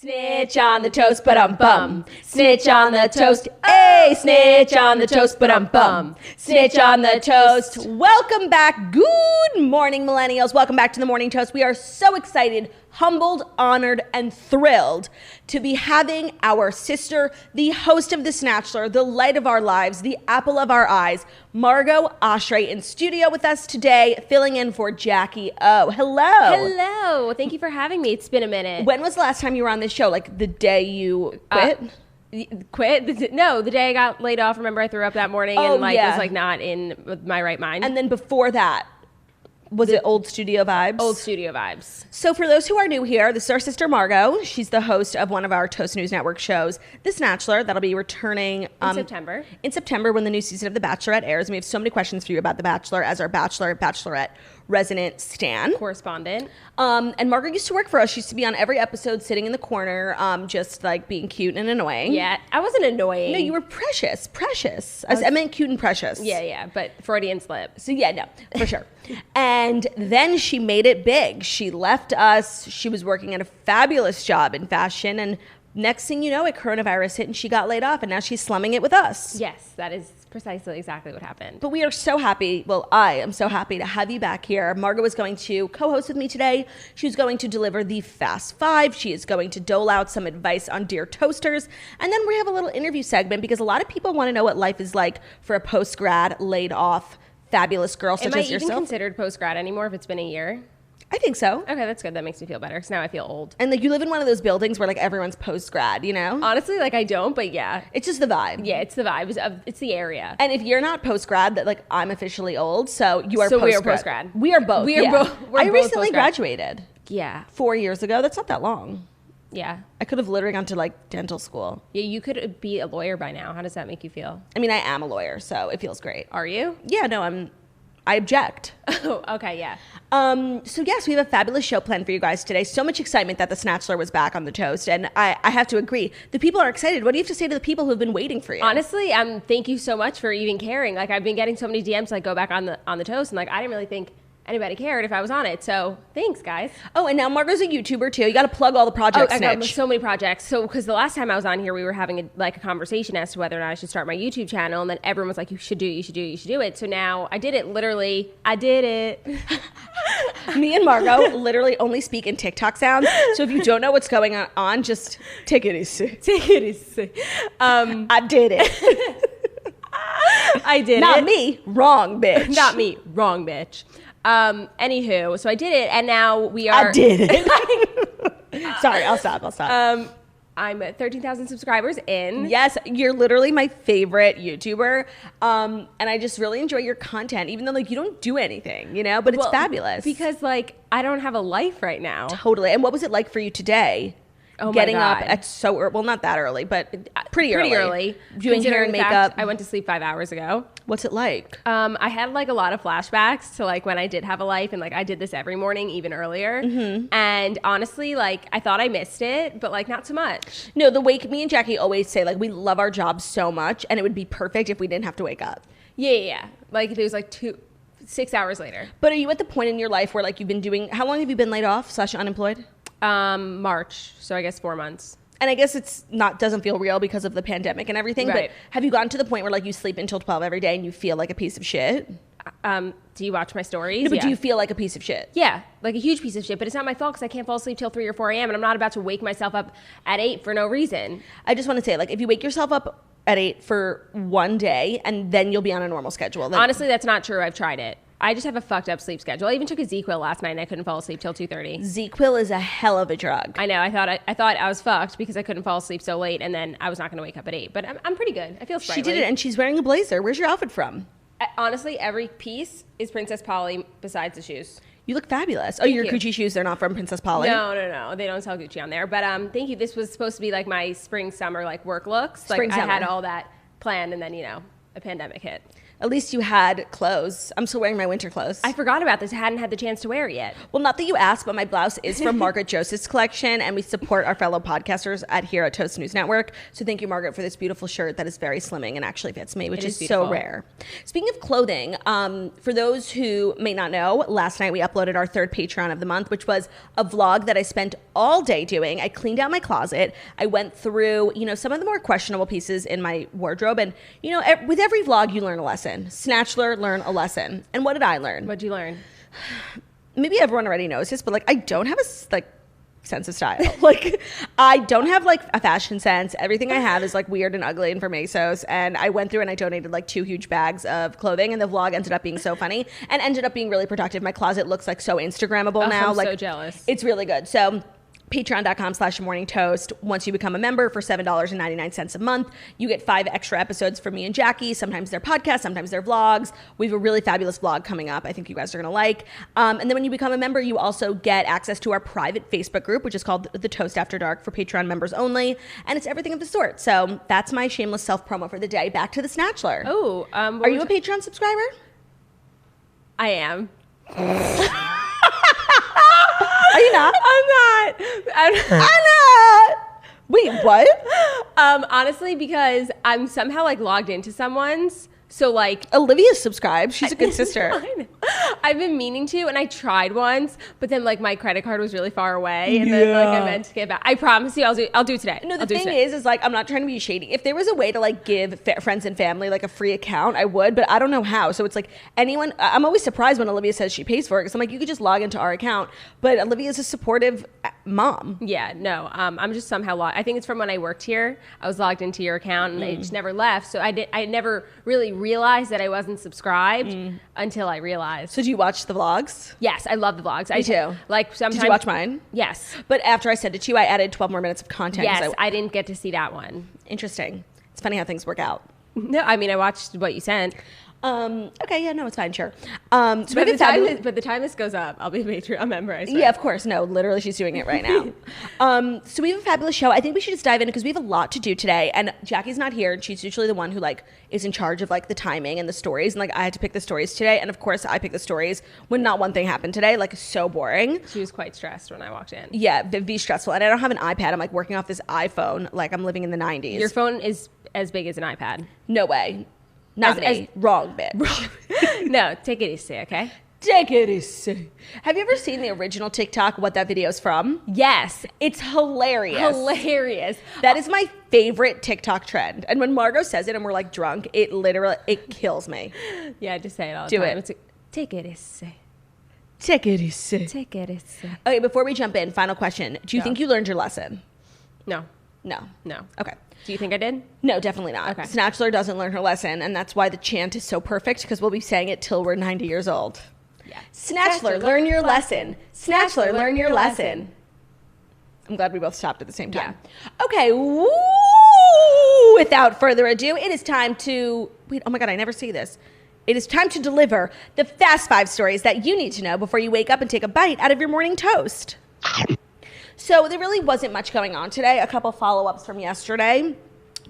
Snitch on the toast, but I'm bum. Snitch on the toast, hey, snitch on the toast, but I'm bum. Snitch on the toast. Welcome back. Good morning, millennials. Welcome back to the Morning Toast. We are so excited, humbled, honored, and thrilled to be having our sister, the host of The Snatchler, the light of our lives, the apple of our eyes, Margo Oshry, in studio with us today, filling in for Jackie O. Hello. Hello. Thank you for having me. It's been a minute. When was the last time you were on this show? Like the day you quit? Quit? No, the day I got laid off. Remember, I threw up that morning and was like not in my right mind. And then before that, was it Old Studio Vibes? Old Studio Vibes. So for those who are new here, this is our sister Margo. She's the host of one of our Toast News Network shows, The Snatchler. That'll be returning in September. In September when the new season of The Bachelorette airs. And we have so many questions for you about The Bachelor as our Bachelor, Bachelorette resident stan. Correspondent. And Margo used to work for us. She used to be on every episode sitting in the corner, just like being cute and annoying. Yeah, I wasn't annoying. No, you were precious. I meant cute and precious. Yeah, but Freudian slip. So yeah, no, for sure. And then she made it big. She left us. She was working at a fabulous job in fashion. And next thing you know, coronavirus hit and she got laid off. And now she's slumming it with us. Yes, that is precisely exactly what happened. But we are so happy. Well, I am so happy to have you back here. Margo is going to co-host with me today. She's going to deliver the Fast Five. She is going to dole out some advice on Dear Toasters. And then we have a little interview segment because a lot of people want to know what life is like for a post-grad, laid off, fabulous girl such as yourself. Am I even considered post-grad anymore if it's been a year? I think so. Okay, that's good. That makes me feel better because now I feel old. And like you live in one of those buildings where like everyone's post-grad, you know? Honestly, like I don't, but yeah. It's just the vibe. Yeah, it's the vibe. It's the area. And if you're not post-grad, that like I'm officially old, so you are so post-grad. we are post-grad. We are both. We are both. I recently graduated. Yeah. 4 years ago. That's not that long. Yeah. I could have literally gone to like dental school. Yeah, you could be a lawyer by now. How does that make you feel? I mean, I am a lawyer, so it feels great. Are you? Yeah, no, I object. Oh, okay, yeah. So yes, we have a fabulous show planned for you guys today. So much excitement that The Snatchler was back on the toast. And I have to agree. The people are excited. What do you have to say to the people who have been waiting for you? Honestly, thank you so much for even caring. Like I've been getting so many DMs like go back on the toast and like I didn't really think anybody cared if I was on it. So thanks, guys. Oh, and now Margo's a YouTuber too. You got to plug all the projects. I got so many projects. So because the last time I was on here, we were having a conversation as to whether or not I should start my YouTube channel, and then everyone was like, "You should do it." So now I did it. Literally, I did it. Me and Margo literally only speak in TikTok sounds. So if you don't know what's going on, just take it easy. Take it easy. I did it. I did Not it. Not me. Wrong, bitch. Not me. Wrong, bitch. Anywho, so I did it, and now we are. I did it. Sorry, I'll stop. I'm at 13,000 subscribers in. Yes, you're literally my favorite YouTuber, and I just really enjoy your content, even though like you don't do anything, you know. But it's fabulous because like I don't have a life right now. Totally. And what was it like for you today? Oh getting my God. up at so early, well, not that early, but pretty early. Doing hair and makeup. I went to sleep 5 hours ago. What's it like? I had like a lot of flashbacks to like when I did have a life and like I did this every morning, even earlier. Mm-hmm. And honestly, like I thought I missed it, but like not so much. No, me and Jackie always say like we love our jobs so much and it would be perfect if we didn't have to wake up. Yeah. Like if it was like 6 hours later. But are you at the point in your life where like you've been how long have you been laid off / unemployed? March, so I guess 4 months. And I guess doesn't feel real because of the pandemic and everything, right. But have you gotten to the point where like you sleep until 12 every day and you feel like a piece of shit? Do you watch my stories? No, but do you feel like a piece of shit? Yeah, like a huge piece of shit, but it's not my fault because I can't fall asleep till 3 or 4 a.m. and I'm not about to wake myself up at 8 for no reason. I just want to say, like, if you wake yourself up at 8 for one day and then you'll be on a normal schedule. Then honestly, that's not true. I've tried it. I just have a fucked up sleep schedule. I even took a Z-Quil last night and I couldn't fall asleep till 2:30. Z-Quil is a hell of a drug. I know. I thought I was fucked because I couldn't fall asleep so late and then I was not going to wake up at 8. But I'm pretty good. I feel sprightly. She did it and she's wearing a blazer. Where's your outfit from? Honestly, every piece is Princess Polly besides the shoes. You look fabulous. Oh, your Gucci shoes, they're not from Princess Polly? No. They don't sell Gucci on there. But thank you. This was supposed to be like my spring, summer like work looks. Spring, like summer. I had all that planned and then, a pandemic hit. At least you had clothes. I'm still wearing my winter clothes. I forgot about this. I hadn't had the chance to wear it yet. Well, not that you asked, but my blouse is from Margaret Joseph's collection, and we support our fellow podcasters here at Toast News Network. So thank you, Margaret, for this beautiful shirt that is very slimming and actually fits me, which is so rare. Speaking of clothing, for those who may not know, last night we uploaded our third Patreon of the month, which was a vlog that I spent all day doing. I cleaned out my closet. I went through, some of the more questionable pieces in my wardrobe, and with every vlog you learn a lesson. Snatchler, learn a lesson. And what did I learn? What'd you learn? Maybe everyone already knows this, but I don't have a sense of style. I don't have a fashion sense. Everything I have is weird and ugly and from ASOS. And I went through and I donated 2 huge bags of clothing, and the vlog ended up being so funny and ended up being really productive. My closet looks so Instagrammable now. I'm so jealous. It's really good. So patreon.com/morningtoast. Once you become a member for $7.99 a month, you get 5 extra episodes from me and Jackie. Sometimes they're podcasts, sometimes they're vlogs. We have a really fabulous vlog coming up I think you guys are going to like. And then when you become a member, you also get access to our private Facebook group, which is called The Toast After Dark for Patreon members only. And it's everything of the sort. So that's my shameless self-promo for the day. Back to the Snatchler. Oh, are you a Patreon subscriber? I am. Are you not? I'm not. Wait, what? Honestly, because I'm somehow logged into someone's. So Olivia's subscribed. She's a good sister. I've been meaning to, and I tried once, but then my credit card was really far away, and then I meant to get back. I promise you, I'll do it today. No, the thing is I'm not trying to be shady. If there was a way to give friends and family a free account, I would, but I don't know how. So it's anyone. I'm always surprised when Olivia says she pays for it, because I'm you could just log into our account. But Olivia's a supportive mom. Yeah, no, I'm just somehow logged. I think it's from when I worked here. I was logged into your account, and I just never left. So I never really realized that I wasn't subscribed until I realized. So do you watch the vlogs? Yes, I love the vlogs. Me too. Sometimes. Did you watch mine? Yes. But after I sent it to you, I added 12 more minutes of content. Yes, I didn't get to see that one. Interesting. It's funny how things work out. No, I mean, I watched what you sent. Okay, yeah, no, it's fine, sure. So by the time this goes up, I'll be a Patreon member, I swear. Yeah, of course. No, literally, she's doing it right now. So we have a fabulous show. I think we should just dive in because we have a lot to do today. And Jackie's not here. And she's usually the one who is in charge of the timing and the stories. And I had to pick the stories today. And of course, I picked the stories when not one thing happened today. So boring. She was quite stressed when I walked in. Yeah, be stressful. And I don't have an iPad. I'm working off this iPhone. I'm living in the 90s. Your phone is as big as an iPad. No way. Not me. Wrong, bitch. No, take it easy, okay? Take it easy. Have you ever seen the original TikTok, what that video is from? Yes. It's hilarious. Hilarious. That is my favorite TikTok trend. And when Margo says it and we're drunk, it kills me. Yeah, just say it all the time. Do it. Take it easy. Take it easy. Take it easy. Okay, before we jump in, final question. Do you think you learned your lesson? No. No. Okay. Do you think I did? No, definitely not. Okay. Snatchler doesn't learn her lesson, and that's why the chant is so perfect, because we'll be saying it till we're 90 years old. Yeah. Snatchler, learn your lesson. Snatchler, learn your lesson. I'm glad we both stopped at the same time. Yeah. Okay. Woo! Without further ado, it is time to... Wait, oh my God, I never see this. It is time to deliver the fast 5 stories that you need to know before you wake up and take a bite out of your morning toast. So there really wasn't much going on today. A couple follow-ups from yesterday.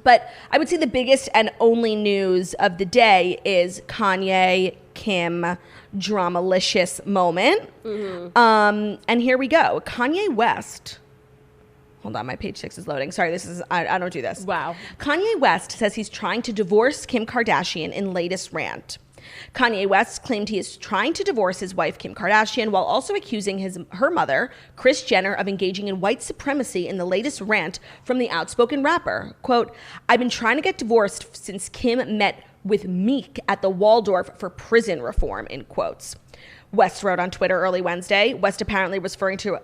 But I would say the biggest and only news of the day is Kanye, Kim, dramalicious moment. Mm-hmm. And here we go. Kanye West. Hold on, my page 6 is loading. Sorry, I don't do this. Wow. Kanye West says he's trying to divorce Kim Kardashian in latest rant. Kanye West claimed he is trying to divorce his wife, Kim Kardashian, while also accusing her mother, Kris Jenner, of engaging in white supremacy in the latest rant from the outspoken rapper. Quote, "I've been trying to get divorced since Kim met with Meek at the Waldorf for prison reform," in quotes. West wrote on Twitter early Wednesday. West apparently was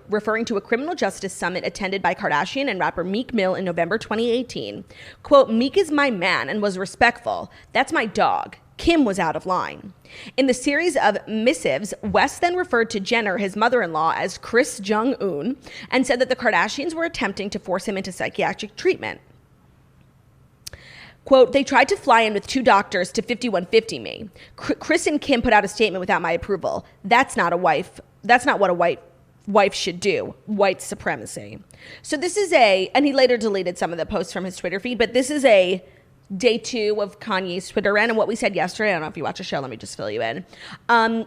referring to a criminal justice summit attended by Kardashian and rapper Meek Mill in November 2018. Quote, "Meek is my man and was respectful. That's my dog. Kim was out of line." In the series of missives, West then referred to Jenner, his mother-in-law, as Kris Jong-un and said that the Kardashians were attempting to force him into psychiatric treatment. Quote, "They tried to fly in with 2 doctors to 5150 me. Kris and Kim put out a statement without my approval. That's not what a wife should do. White supremacy." So this is and he later deleted some of the posts from his Twitter feed, but this is a day 2 of Kanye's Twitter rant, and what we said yesterday, I don't know if you watch the show, let me just fill you in,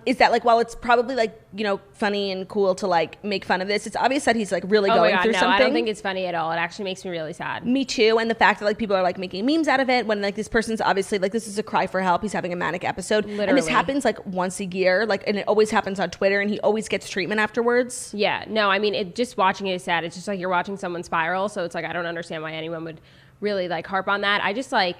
is that like while it's probably like, you know, funny and cool to like make fun of this, it's obvious that he's like really going through something. I don't think it's funny at all. It actually makes me really sad. Me too. And the fact that like people are like making memes out of it when like this person's obviously like, this is a cry for help. He's having a manic episode. Literally. And this happens like once a year, like, and it always happens on Twitter, and he always gets treatment afterwards. Yeah, no, I mean, just watching it is sad. It's just like you're watching someone spiral. So it's like, I don't understand why anyone would really like harp on that. I just like,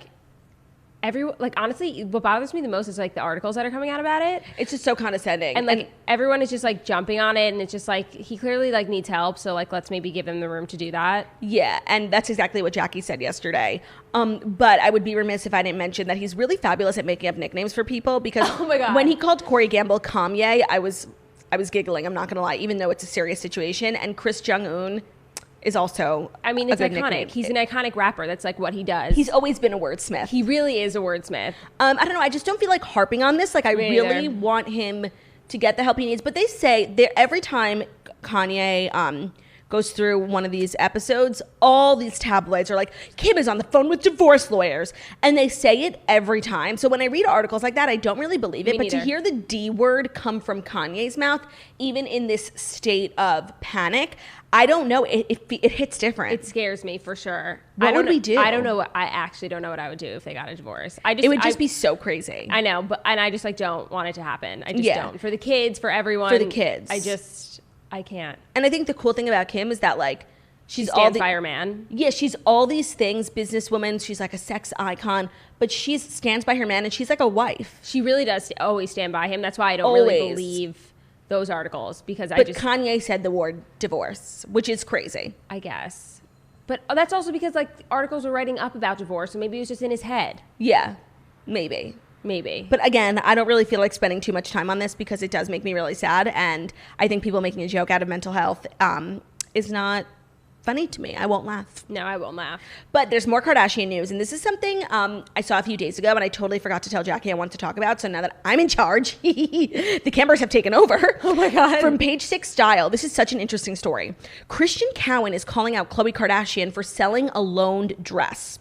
honestly, what bothers me the most is like the articles that are coming out about it. It's just so condescending. And like everyone is just like jumping on it, and it's just like he clearly like needs help, so like let's maybe give him the room to do that. Yeah, and that's exactly what Jackie said yesterday. But I would be remiss if I didn't mention that he's really fabulous at making up nicknames for people, because oh my God, when he called Corey Gamble Kanye, I was giggling, I'm not gonna lie, even though it's a serious situation. And Chris Jong-un is also, I mean, it's iconic. Nickname. He's an iconic rapper. That's like what he does. He's always been a wordsmith. He really is a wordsmith. I don't know. I just don't feel like harping on this. Like, I really want him to get the help he needs. But they say that every time Kanye goes through one of these episodes, all these tabloids are like, Kim is on the phone with divorce lawyers. And they say it every time. So when I read articles like that, I don't really believe it. But to hear the D word come from Kanye's mouth, even in this state of panic, I don't know. It hits different. It scares me for sure. What would we do? I don't know. I actually don't know what I would do if they got a divorce. It would just be so crazy. I know, and I just like don't want it to happen. I just don't. For the kids, for everyone. For the kids. I can't. And I think the cool thing about Kim is that like she stands by her man. Yeah, she's all these things, businesswoman. She's like a sex icon, but she stands by her man, and she's like a wife. She really does always stand by him. That's why I don't really believe those articles, because but Kanye said the word divorce, which is crazy, I guess. But that's also because like articles were writing up about divorce, so maybe it was just in his head. Yeah, maybe. But again, I don't really feel like spending too much time on this, because it does make me really sad, and I think people making a joke out of mental health is not funny to me. I won't laugh. No, I won't laugh. But there's more Kardashian news, and this is something I saw a few days ago, and I totally forgot to tell Jackie I wanted to talk about. So now that I'm in charge, the cameras have taken over. Oh my God. From Page 6 Style, this is such an interesting story. Christian Cowan is calling out Khloé Kardashian for selling a loaned dress.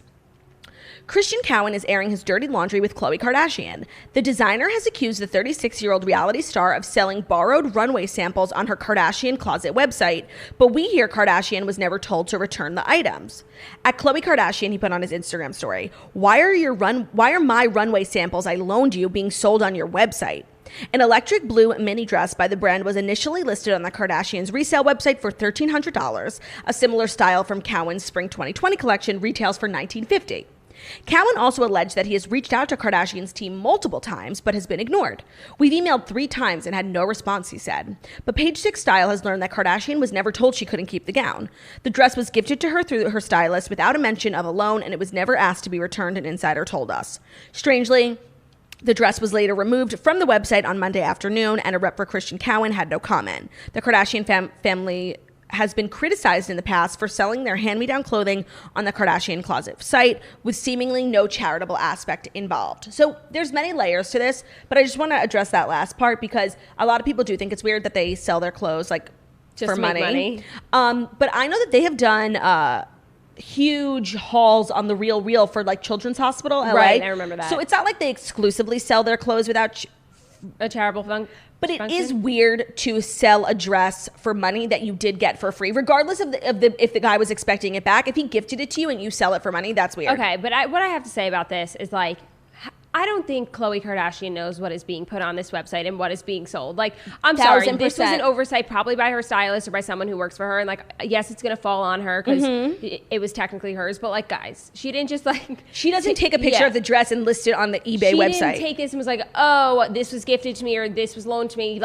Christian Cowan is airing his dirty laundry with Khloé Kardashian. The designer has accused the 36-year-old reality star of selling borrowed runway samples on her Kardashian Closet website, but we hear Kardashian was never told to return the items. At Khloé Kardashian, he put on his Instagram story, why are my runway samples I loaned you being sold on your website? An electric blue mini dress by the brand was initially listed on the Kardashians' resale website for $1,300. A similar style from Cowan's Spring 2020 collection retails for $1,950. Cowan also alleged that he has reached out to Kardashian's team multiple times, but has been ignored. We've emailed 3 times and had no response, he said. But Page 6 Style has learned that Kardashian was never told she couldn't keep the gown. The dress was gifted to her through her stylist without a mention of a loan, and it was never asked to be returned, an insider told us. Strangely, the dress was later removed from the website on Monday afternoon, and a rep for Christian Cowan had no comment. The Kardashian family has been criticized in the past for selling their hand-me-down clothing on the Kardashian Closet site with seemingly no charitable aspect involved. So there's many layers to this, but I just want to address that last part, because a lot of people do think it's weird that they sell their clothes like just for to make money. But I know that they have done huge hauls on the Real for like Children's Hospital, LA. Right, I remember that. So it's not like they exclusively sell their clothes without a charitable function. But it is weird to sell a dress for money that you did get for free, regardless of if the guy was expecting it back. If he gifted it to you and you sell it for money, that's weird. Okay, but what I have to say about this is like, I don't think Khloé Kardashian knows what is being put on this website and what is being sold. Like, I'm sorry, this was an oversight probably by her stylist or by someone who works for her. And like, yes, it's going to fall on her because it was technically hers. But like, guys, she didn't just like... She doesn't take a picture of the dress and list it on the eBay website. She didn't take this and was like, oh, this was gifted to me or this was loaned to me.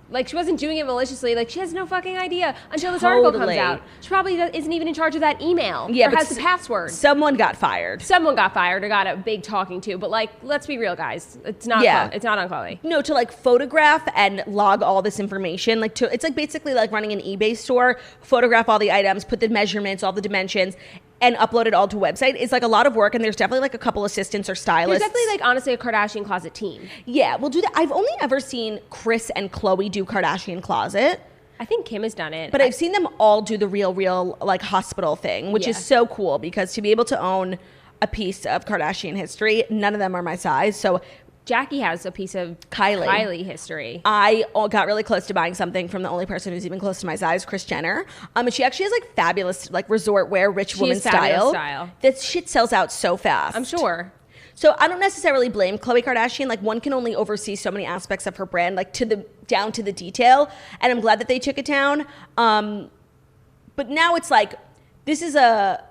Like, she wasn't doing it maliciously. Like, she has no fucking idea until this article comes out. She probably isn't even in charge of that email. Yeah, or has the password. Someone got fired. Someone got fired or got a big talking to. But, like, let's be real, guys. It's not it's not on Khloé. No, to, like, photograph and log all this information. Like, it's, like, basically like running an eBay store. Photograph all the items, put the measurements, all the dimensions, and upload it all to a website. It's like a lot of work, and there's definitely like a couple assistants or stylists. There's definitely like honestly a Kardashian Closet team. Yeah, we'll do that. I've only ever seen Chris and Khloé do Kardashian Closet. I think Kim has done it. But I've seen them all do the real like hospital thing, which is so cool, because to be able to own a piece of Kardashian history. None of them are my size. So Jackie has a piece of Kylie history. I got really close to buying something from the only person who's even close to my size, Kris Jenner. And she actually has like fabulous like resort wear, rich woman style. That shit sells out so fast. I'm sure. So I don't necessarily blame Khloé Kardashian. Like, one can only oversee so many aspects of her brand, like down to the detail. And I'm glad that they took it down. But now it's like, this is a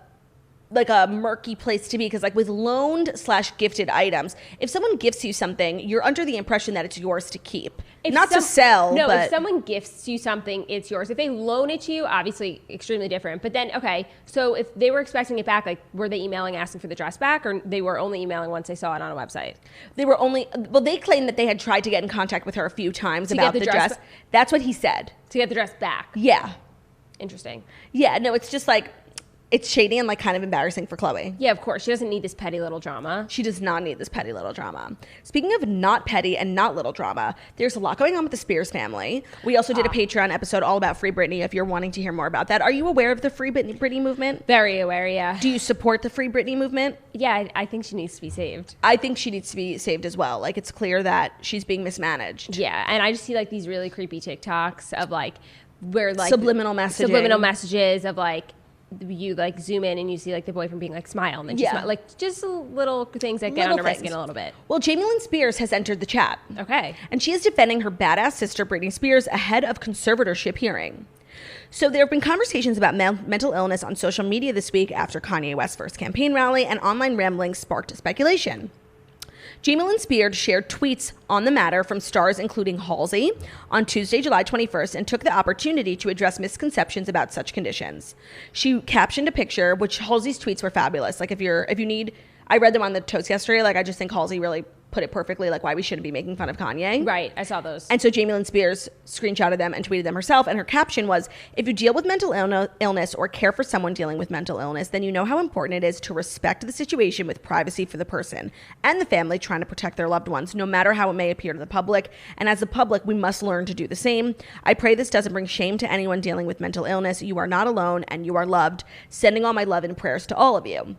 murky place to be, because like with loaned/gifted items, if someone gifts you something, you're under the impression that it's yours to keep, to sell. No, but if someone gifts you something, it's yours. If they loan it to you, obviously extremely different. But then, okay, so if they were expecting it back, like were they emailing asking for the dress back, or they were only emailing once they saw it on a website? They claimed that they had tried to get in contact with her a few times about the dress. That's what he said. To get the dress back. Yeah. Interesting. Yeah, no, it's just like, it's shady and like kind of embarrassing for Khloé. Yeah, of course. She doesn't need this petty little drama. She does not need this petty little drama. Speaking of not petty and not little drama, there's a lot going on with the Spears family. We also did a Patreon episode all about Free Britney, if you're wanting to hear more about that. Are you aware of the Free Britney movement? Very aware, yeah. Do you support the Free Britney movement? Yeah, I think she needs to be saved. I think she needs to be saved as well. Like, it's clear that she's being mismanaged. Yeah, and I just see like these really creepy TikToks of like, where like subliminal messages of like, you like zoom in and you see like the boyfriend being like smile, and then she smile, like just little things that get under my skin a little bit. Well, Jamie Lynn Spears has entered the chat. Okay. And she is defending her badass sister Britney Spears ahead of conservatorship hearing. So there have been conversations about mental illness on social media this week after Kanye West's first campaign rally, and online ramblings sparked speculation. Jamie Lynn Spears shared tweets on the matter from stars including Halsey on Tuesday, July 21st, and took the opportunity to address misconceptions about such conditions. She captioned a picture, which Halsey's tweets were fabulous. Like, if you need, I read them on the Toast yesterday. Like, I just think Halsey really put it perfectly, like why we shouldn't be making fun of Kanye. Right, I saw those. And so Jamie Lynn Spears screenshotted them and tweeted them herself, and her caption was, if you deal with mental illness or care for someone dealing with mental illness, then you know how important it is to respect the situation with privacy for the person and the family trying to protect their loved ones, no matter how it may appear to the public. And as the public, we must learn to do the same. I pray this doesn't bring shame to anyone dealing with mental illness. You are not alone and you are loved. Sending all my love and prayers to all of you.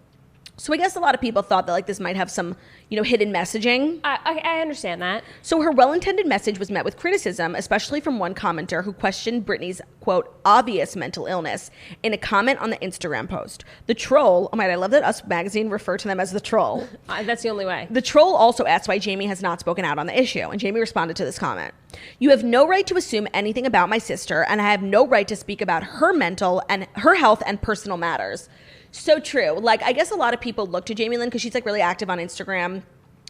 So I guess a lot of people thought that like this might have some, hidden messaging. I understand that. So her well-intended message was met with criticism, especially from one commenter who questioned Britney's, quote, obvious mental illness in a comment on the Instagram post. The troll, I love that Us Magazine refer to them as the troll. That's the only way. The troll also asked why Jamie has not spoken out on the issue, and Jamie responded to this comment. You have no right to assume anything about my sister, and I have no right to speak about her mental and her health and personal matters. So true. Like, I guess a lot of people look to Jamie Lynn because she's like really active on Instagram,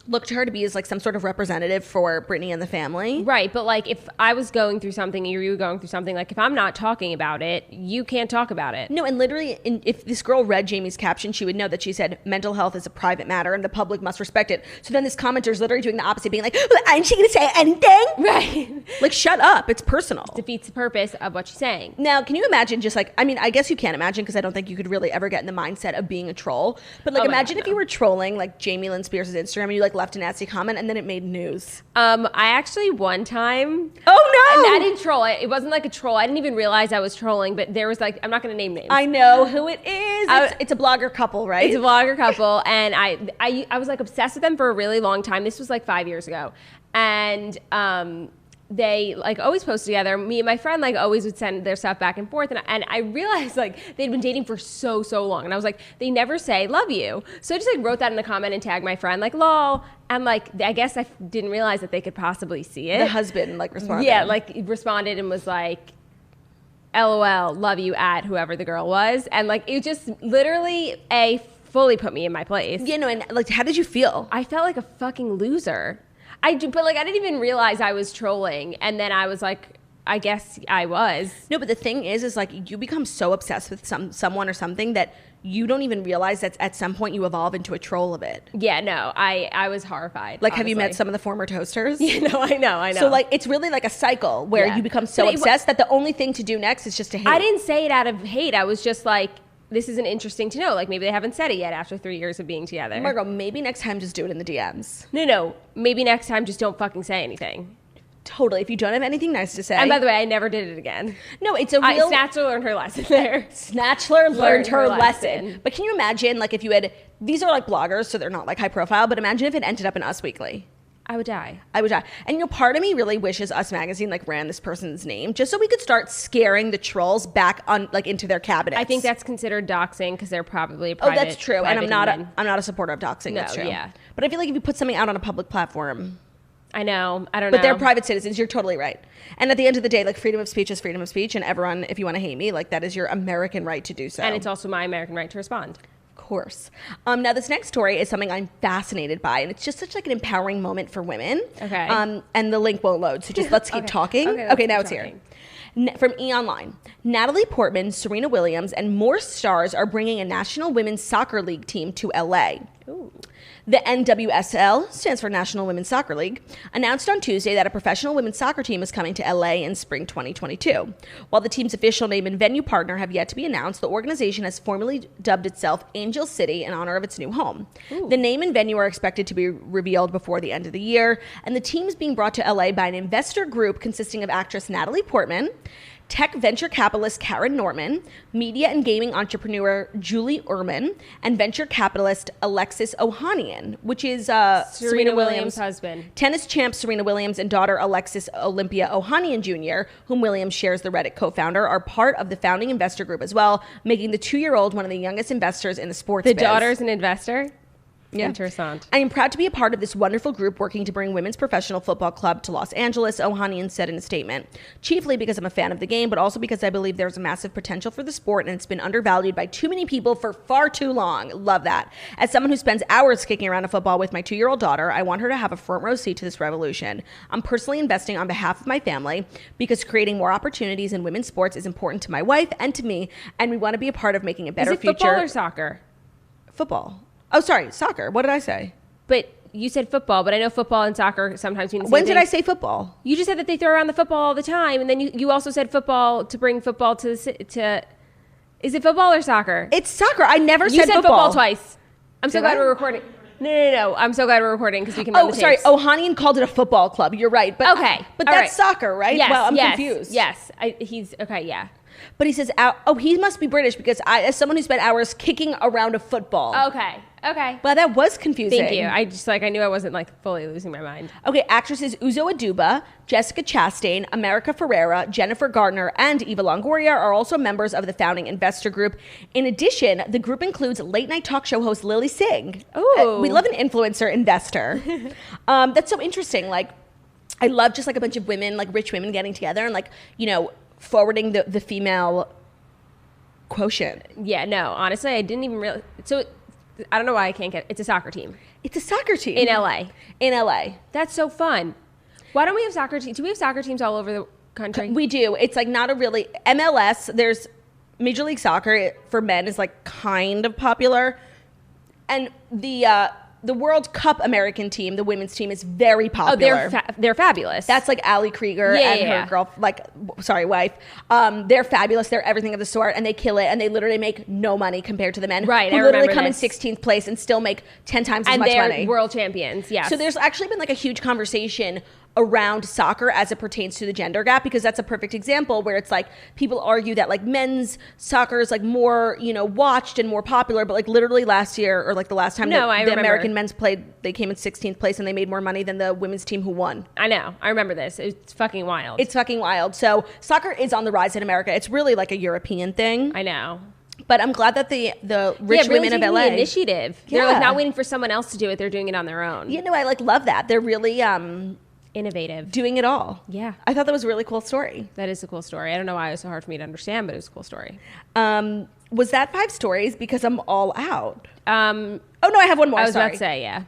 look to her to be as like some sort of representative for Britney and the family. Right, but like if I was going through something, or you were going through something, like if I'm not talking about it, you can't talk about it. No, and literally, if this girl read Jamie's caption, she would know that she said mental health is a private matter and the public must respect it. So then this commenter is literally doing the opposite, being like, well, aren't she going to say anything? Right. Like, shut up. It's personal. It defeats the purpose of what she's saying. Now, can you imagine just like, I guess you can't imagine because I don't think you could really ever get in the mindset of being a troll. But like, imagine if you were trolling like Jamie Lynn Spears' Instagram and you like left a nasty comment and then it made news. I actually one time. Oh no! I didn't troll. It wasn't like a troll. I didn't even realize I was trolling. But there was like, I'm not going to name names. I know who it is. It's a blogger couple, right? It's a blogger couple, and I was like obsessed with them for a really long time. This was like 5 years ago, and they like always post together. Me and my friend like always would send their stuff back and forth, and I realized like they'd been dating for so long, and I was like, they never say love you. So I just like wrote that in the comment and tagged my friend like lol, and like I guess I didn't realize that they could possibly see it. The husband like responded. Yeah, like responded and was like, LOL, love you at whoever the girl was, and like it just literally fully put me in my place. Yeah, no, and like how did you feel? I felt like a fucking loser. But like I didn't even realize I was trolling, and then I was like, I guess I was. No, but the thing is like you become so obsessed with someone or something that you don't even realize that at some point you evolve into a troll of it. Yeah, no, I was horrified. Like, honestly. have you met some of the former toasters? Yeah, no, I know. So like it's really like a cycle where you become so obsessed that the only thing to do next is just to hate. I didn't say it out of hate. I was just like, this isn't interesting to know. Like maybe they haven't said it yet after 3 years of being together. Margo, maybe next time just do it in the DMs. No, maybe next time just don't fucking say anything. Totally. If you don't have anything nice to say. And by the way, I never did it again. No, it's a real... Snatchler learned her lesson there. Snatchler learned her lesson. But can you imagine, like, if you had these are like bloggers, so they're not like high profile, but imagine if it ended up in Us Weekly. I would die. And part of me really wishes Us Magazine like ran this person's name just so we could start scaring the trolls back on like into their cabinets. I think that's considered doxing because they're probably a private. Oh, that's true. And I'm not a supporter of doxing. No, that's true. Yeah. But I feel like if you put something out on a public platform. I know. I don't know. But they're private citizens. You're totally right. And at the end of the day, like freedom of speech is freedom of speech. And everyone, if you want to hate me, like that is your American right to do so. And it's also my American right to respond. Course. Now this next story is something I'm fascinated by, and it's just such like an empowering moment for women. Okay. And the link won't load, so just let's keep talking. Okay, now it's here. From E! Online, Natalie Portman, Serena Williams, and more stars are bringing a National Women's Soccer League team to LA. Ooh. The NWSL, stands for National Women's Soccer League, announced on Tuesday that a professional women's soccer team is coming to LA in spring 2022. While the team's official name and venue partner have yet to be announced, the organization has formally dubbed itself Angel City in honor of its new home. Ooh. The name and venue are expected to be revealed before the end of the year, and the team is being brought to LA by an investor group consisting of actress Natalie Portman, tech venture capitalist Karen Norman, media and gaming entrepreneur Julie Uhrman, and venture capitalist Alexis Ohanian, which is Serena Williams' husband. Tennis champ Serena Williams and daughter Alexis Olympia Ohanian Jr., whom Williams shares the Reddit co-founder, are part of the founding investor group as well, making the 2-year-old one of the youngest investors in the sports biz. The daughter's an investor? Yeah. Interessant. I am proud to be a part of this wonderful group working to bring women's professional football club to Los Angeles, Ohanian said in a statement. Chiefly because I'm a fan of the game, but also because I believe there's a massive potential for the sport and it's been undervalued by too many people for far too long. Love that. As someone who spends hours kicking around a football with my 2-year-old daughter, I want her to have a front row seat to this revolution. I'm personally investing on behalf of my family because creating more opportunities in women's sports is important to my wife and to me, and we want to be a part of making a better future. Is it football or soccer? Football. Oh, sorry, soccer. What did I say? But you said football, but I know football and soccer sometimes mean the same When did thing. I say football? You just said that they throw around the football all the time, and then you also said football to bring football to is it football or soccer? It's soccer. I never said football. football twice. I'm so glad we're recording. No. I'm so glad we're recording because we can run the tapes. Sorry. Ohanian called it a football club. You're right. But okay. But that's soccer, right? Yes, well, I'm confused. Yes. He's okay. Yeah. But he says, he must be British because as someone who spent hours kicking around a football. Okay. Well, that was confusing. Thank you. I knew I wasn't like fully losing my mind. Okay, actresses Uzo Aduba, Jessica Chastain, America Ferrera, Jennifer Gardner, and Eva Longoria are also members of the founding investor group. In addition, the group includes late night talk show host Lily Singh. Ooh. We love an influencer investor. That's so interesting. Like, I love just like a bunch of women, like rich women getting together and like, forwarding the female quotient. Yeah, no, honestly, I didn't even realize. So I don't know why I can't get it. It's a soccer team. It's a soccer team. In LA. That's so fun. Why don't we have soccer teams? Do we have soccer teams all over the country? We do. It's like not a really MLS. There's Major League Soccer for men is like kind of popular. And the World Cup American team, the women's team, is very popular. Oh, they're fabulous. That's like Ali Krieger and her wife. They're fabulous. They're everything of the sort, and they kill it. And they literally make no money compared to the men, right? Who literally come in 16th place and still make 10 times as much money. And they're world champions. Yeah. So there's actually been like a huge conversation around soccer as it pertains to the gender gap, because that's a perfect example where it's like people argue that like men's soccer is like more watched and more popular, but like literally last year or like the last time the American men's played, they came in 16th place and they made more money than the women's team who won. I know, I remember this. It's fucking wild. So soccer is on the rise in America. It's really like a European thing. I know. But I'm glad that the rich really women of LA the initiative. They're like not waiting for someone else to do it. They're doing it on their own. I like love that. They're really innovative, doing it all. Yeah, I thought that was a really cool story. That is a cool story. I don't know why it was so hard for me to understand, but it was a cool story. Was that 5 stories? Because I'm all out. Oh no, I have one more. I was about to say, yeah.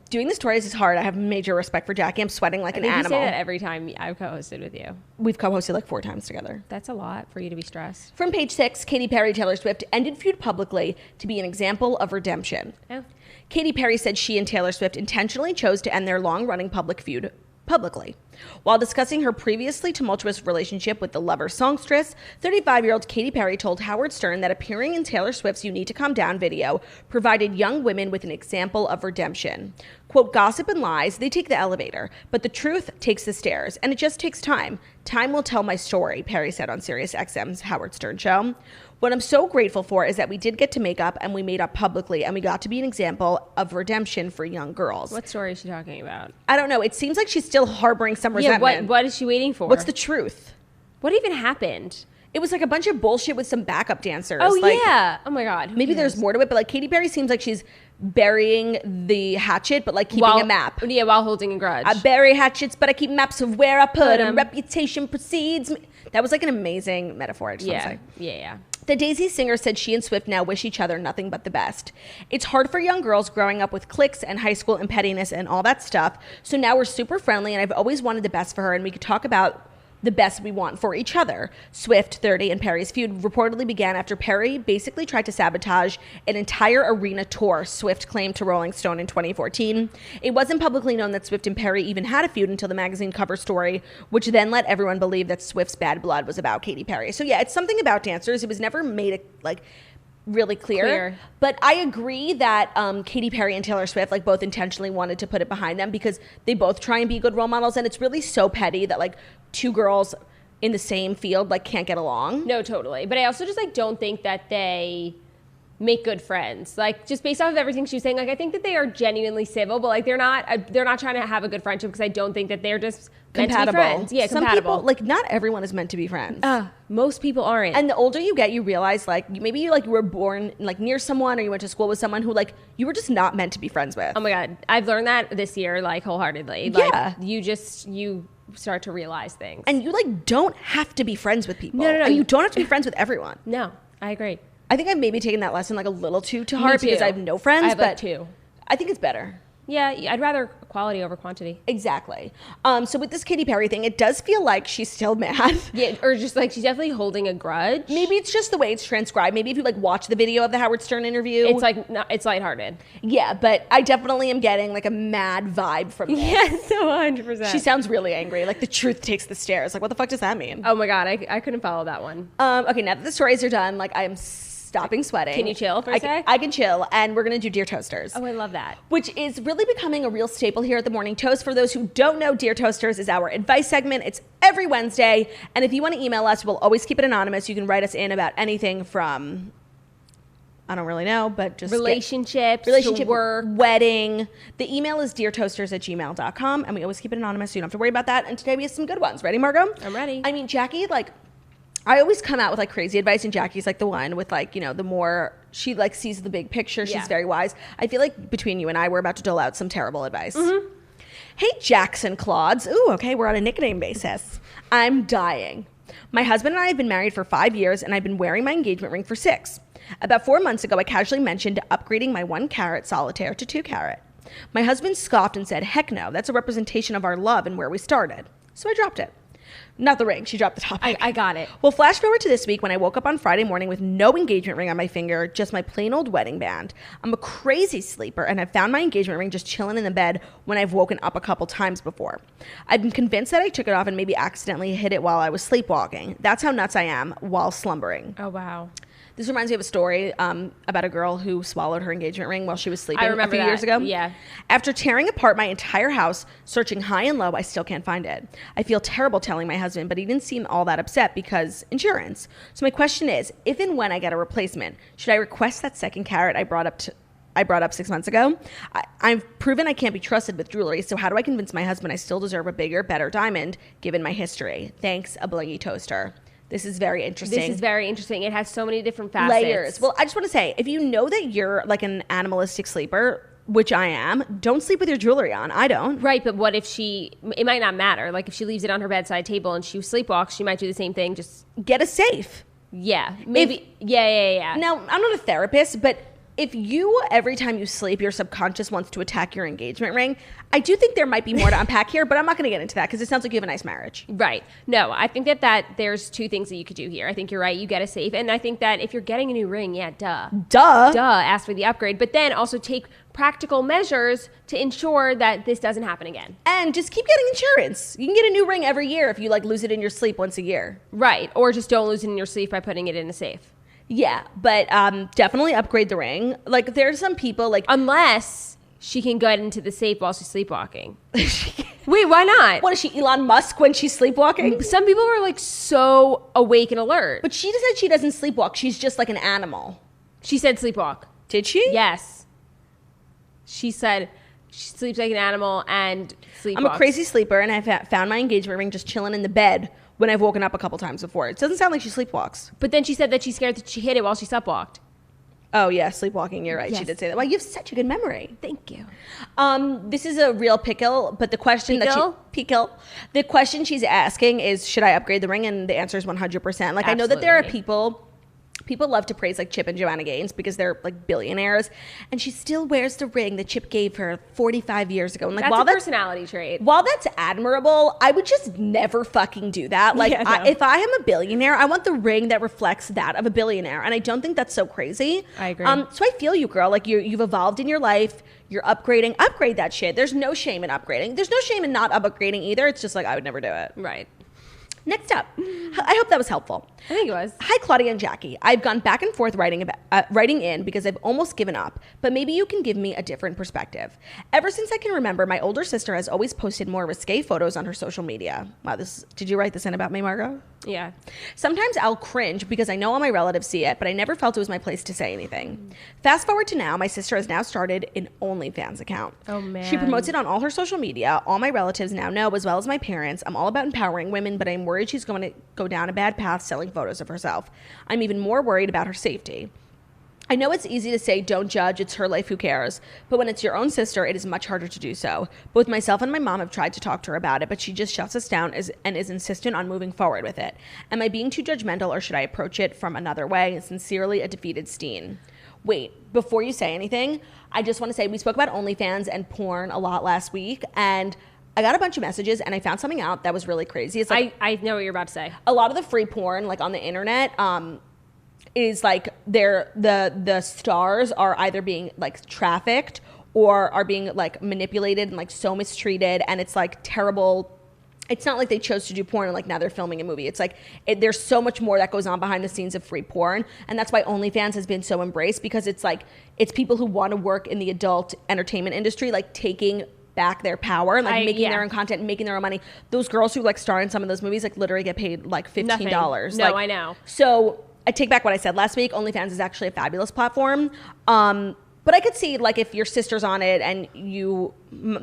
Doing the stories is hard. I have major respect for Jackie. I'm sweating like an animal. You say that every time I've co-hosted with you. We've co-hosted like 4 times together. That's a lot for you to be stressed. From page 6, Katy Perry, Taylor Swift ended feud publicly to be an example of redemption. Oh. Katy Perry said she and Taylor Swift intentionally chose to end their long-running public feud publicly. While discussing her previously tumultuous relationship with the lover songstress, 35-year-old Katy Perry told Howard Stern that appearing in Taylor Swift's You Need to Calm Down video provided young women with an example of redemption. Quote, gossip and lies, they take the elevator, but the truth takes the stairs, and it just takes time. Time will tell my story, Perry said on SiriusXM's Howard Stern show. What I'm so grateful for is that we did get to make up, and we made up publicly, and we got to be an example of redemption for young girls. What story is she talking about? I don't know. It seems like she's still harboring some resentment. What is she waiting for? What's the truth? What even happened? It was like a bunch of bullshit with some backup dancers. Oh, yeah. Oh, my God. Maybe there's more to it, but like Katy Perry seems like she's burying the hatchet, but like keeping a map. Yeah, while holding a grudge. I bury hatchets, but I keep maps of where I put them. Reputation precedes me. That was like an amazing metaphor, I just want to say. Yeah. The Daisy singer said she and Swift now wish each other nothing but the best. It's hard for young girls growing up with cliques and high school and pettiness and all that stuff. So now we're super friendly, and I've always wanted the best for her, and we could talk about the best we want for each other. Swift, 30, and Perry's feud reportedly began after Perry basically tried to sabotage an entire arena tour, Swift claimed to Rolling Stone in 2014. It wasn't publicly known that Swift and Perry even had a feud until the magazine cover story, which then let everyone believe that Swift's bad blood was about Katy Perry. So yeah, it's something about dancers. It was never made really clear. But I agree that Katy Perry and Taylor Swift like both intentionally wanted to put it behind them because they both try and be good role models, and it's really so petty that like two girls in the same field like can't get along. No, totally. But I also just like don't think that they make good friends. Like just based off of everything she was saying, like I think that they are genuinely civil, but like they're not trying to have a good friendship because I don't think that they're just compatible. Meant to be friends. Yeah, some compatible. People, like not everyone is meant to be friends. Most people aren't. And the older you get, you realize like maybe you were born like near someone, or you went to school with someone who like you were just not meant to be friends with. Oh my God, I've learned that this year like wholeheartedly. Yeah, like, you start to realize things, and you like don't have to be friends with people. No, and you don't have to be friends with everyone. No, I agree. I think I've maybe taken that lesson like a little too to heart because I have no friends. I have but two. I think it's better. Yeah, I'd rather quality over quantity. Exactly. So with this Katy Perry thing, it does feel like she's still mad. Yeah, or just like she's definitely holding a grudge. Maybe it's just the way it's transcribed. Maybe if you like watch the video of the Howard Stern interview, it's like it's lighthearted. Yeah, but I definitely am getting like a mad vibe from this. Yes, 100%. She sounds really angry. Like the truth takes the stairs. Like what the fuck does that mean? Oh my God, I couldn't follow that one. Okay, now that the stories are done, like I am stopping sweating. Can you chill for a sec? I can chill, and we're gonna do Dear Toasters. Oh, I love that. Which is really becoming a real staple here at the Morning Toast. For those who don't know, Dear Toasters is our advice segment. It's every Wednesday, and if you want to email us, we'll always keep it anonymous. You can write us in about anything from, I don't really know, but just relationship, work, wedding. The email is deartoasters@gmail.com, and we always keep it anonymous, so you don't have to worry about that. And today we have some good ones. Ready, Margo? I'm ready. I mean, Jackie, like, I always come out with like crazy advice, and Jackie's like the one with like, the more she like sees the big picture. She's very wise. I feel like between you and I, we're about to dole out some terrible advice. Mm-hmm. Hey, Jackson Claudes. Ooh, okay, we're on a nickname basis. I'm dying. My husband and I have been married for 5 years, and I've been wearing my engagement ring for 6. About 4 months ago, I casually mentioned upgrading my 1 carat solitaire to 2 carat. My husband scoffed and said, heck no, that's a representation of our love and where we started. So I dropped it. Not the ring. She dropped the topic. I got it. Well, flash forward to this week when I woke up on Friday morning with no engagement ring on my finger, just my plain old wedding band. I'm a crazy sleeper, and I've found my engagement ring just chilling in the bed when I've woken up a couple times before. I've been convinced that I took it off and maybe accidentally hid it while I was sleepwalking. That's how nuts I am while slumbering. Oh, wow. This reminds me of a story about a girl who swallowed her engagement ring while she was sleeping a few years ago. Yeah. After tearing apart my entire house, searching high and low, I still can't find it. I feel terrible telling my husband, but he didn't seem all that upset because insurance. So my question is, if and when I get a replacement, should I request that 2nd carat I brought up 6 months ago? I've proven I can't be trusted with jewelry, so how do I convince my husband I still deserve a bigger, better diamond given my history? Thanks, a blingy toaster. This is very interesting. This is very interesting. It has so many different facets. Layers. Well, I just want to say, if you know that you're like an animalistic sleeper, which I am, don't sleep with your jewelry on. I don't. Right, but what if it might not matter. Like if she leaves it on her bedside table and she sleepwalks, she might do the same thing. Just get a safe. Yeah, maybe. Yeah. Now, I'm not a therapist, but if you, every time you sleep, your subconscious wants to attack your engagement ring, I do think there might be more to unpack here, but I'm not going to get into that because it sounds like you have a nice marriage. Right. No, I think that there's 2 things that you could do here. I think you're right. You get a safe. And I think that if you're getting a new ring, yeah, duh. Ask for the upgrade. But then also take practical measures to ensure that this doesn't happen again. And just keep getting insurance. You can get a new ring every year if you like lose it in your sleep once a year. Right. Or just don't lose it in your sleep by putting it in a safe. Yeah, but definitely upgrade the ring. Like there's some people like unless she can get into the safe while she's sleepwalking. Wait, why not? What is she, Elon Musk when she's sleepwalking? Some people are like so awake and alert. But she said she doesn't sleepwalk. She's just like an animal. She said sleepwalk. Did she? Yes. She said she sleeps like an animal and sleepwalks. I'm a crazy sleeper, and I've found my engagement ring just chilling in the bed when I've woken up a couple times before. It doesn't sound like she sleepwalks. But then she said that she's scared that she hit it while she sleepwalked. Oh, yeah, sleepwalking. You're right. Yes. She did say that. Well, you have such a good memory. Thank you. This is a real pickle, but the question the question she's asking is, should I upgrade the ring? And the answer is 100%. Like, absolutely. I know that there are people love to praise like Chip and Joanna Gaines because they're like billionaires, and she still wears the ring that Chip gave her 45 years ago. And like, that's a personality trait. While that's admirable, I would just never fucking do that. Like, if I am a billionaire, I want the ring that reflects that of a billionaire, and I don't think that's so crazy. I agree. So I feel you, girl. Like you've evolved in your life. You're upgrading. Upgrade that shit. There's no shame in upgrading. There's no shame in not upgrading either. It's just like I would never do it. Right. Next up, I hope that was helpful. I think it was. Hi, Claudia and Jackie. I've gone back and forth writing in because I've almost given up, but maybe you can give me a different perspective. Ever since I can remember, my older sister has always posted more risque photos on her social media. Wow, did you write this in about me, Margo? Yeah. Sometimes I'll cringe because I know all my relatives see it, but I never felt it was my place to say anything. Fast forward to now, my sister has now started an OnlyFans account. Oh, man. She promotes it on all her social media. All my relatives now know, as well as my parents. I'm all about empowering women, but I'm worried she's going to go down a bad path selling photos of herself. I'm even more worried about her safety. I know it's easy to say, don't judge, it's her life, who cares? But when it's your own sister, it is much harder to do so. Both myself and my mom have tried to talk to her about it, but she just shuts us down and is insistent on moving forward with it. Am I being too judgmental, or should I approach it from another way? Sincerely, a defeated Steen. Wait, before you say anything, I just want to say we spoke about OnlyFans and porn a lot last week, and I got a bunch of messages, and I found something out that was really crazy. It's like, I know what you're about to say. A lot of the free porn, like on the internet, is like the stars are either being like trafficked or are being like manipulated and like so mistreated, and it's like terrible. It's not like they chose to do porn and like now they're filming a movie. It's like there's so much more that goes on behind the scenes of free porn, and that's why OnlyFans has been so embraced, because it's like it's people who want to work in the adult entertainment industry like taking back their power and like making their own content and making their own money. Those girls who like star in some of those movies like literally get paid like $15. No, like, I know. So I take back what I said last week. OnlyFans is actually a fabulous platform. But I could see like if your sister's on it and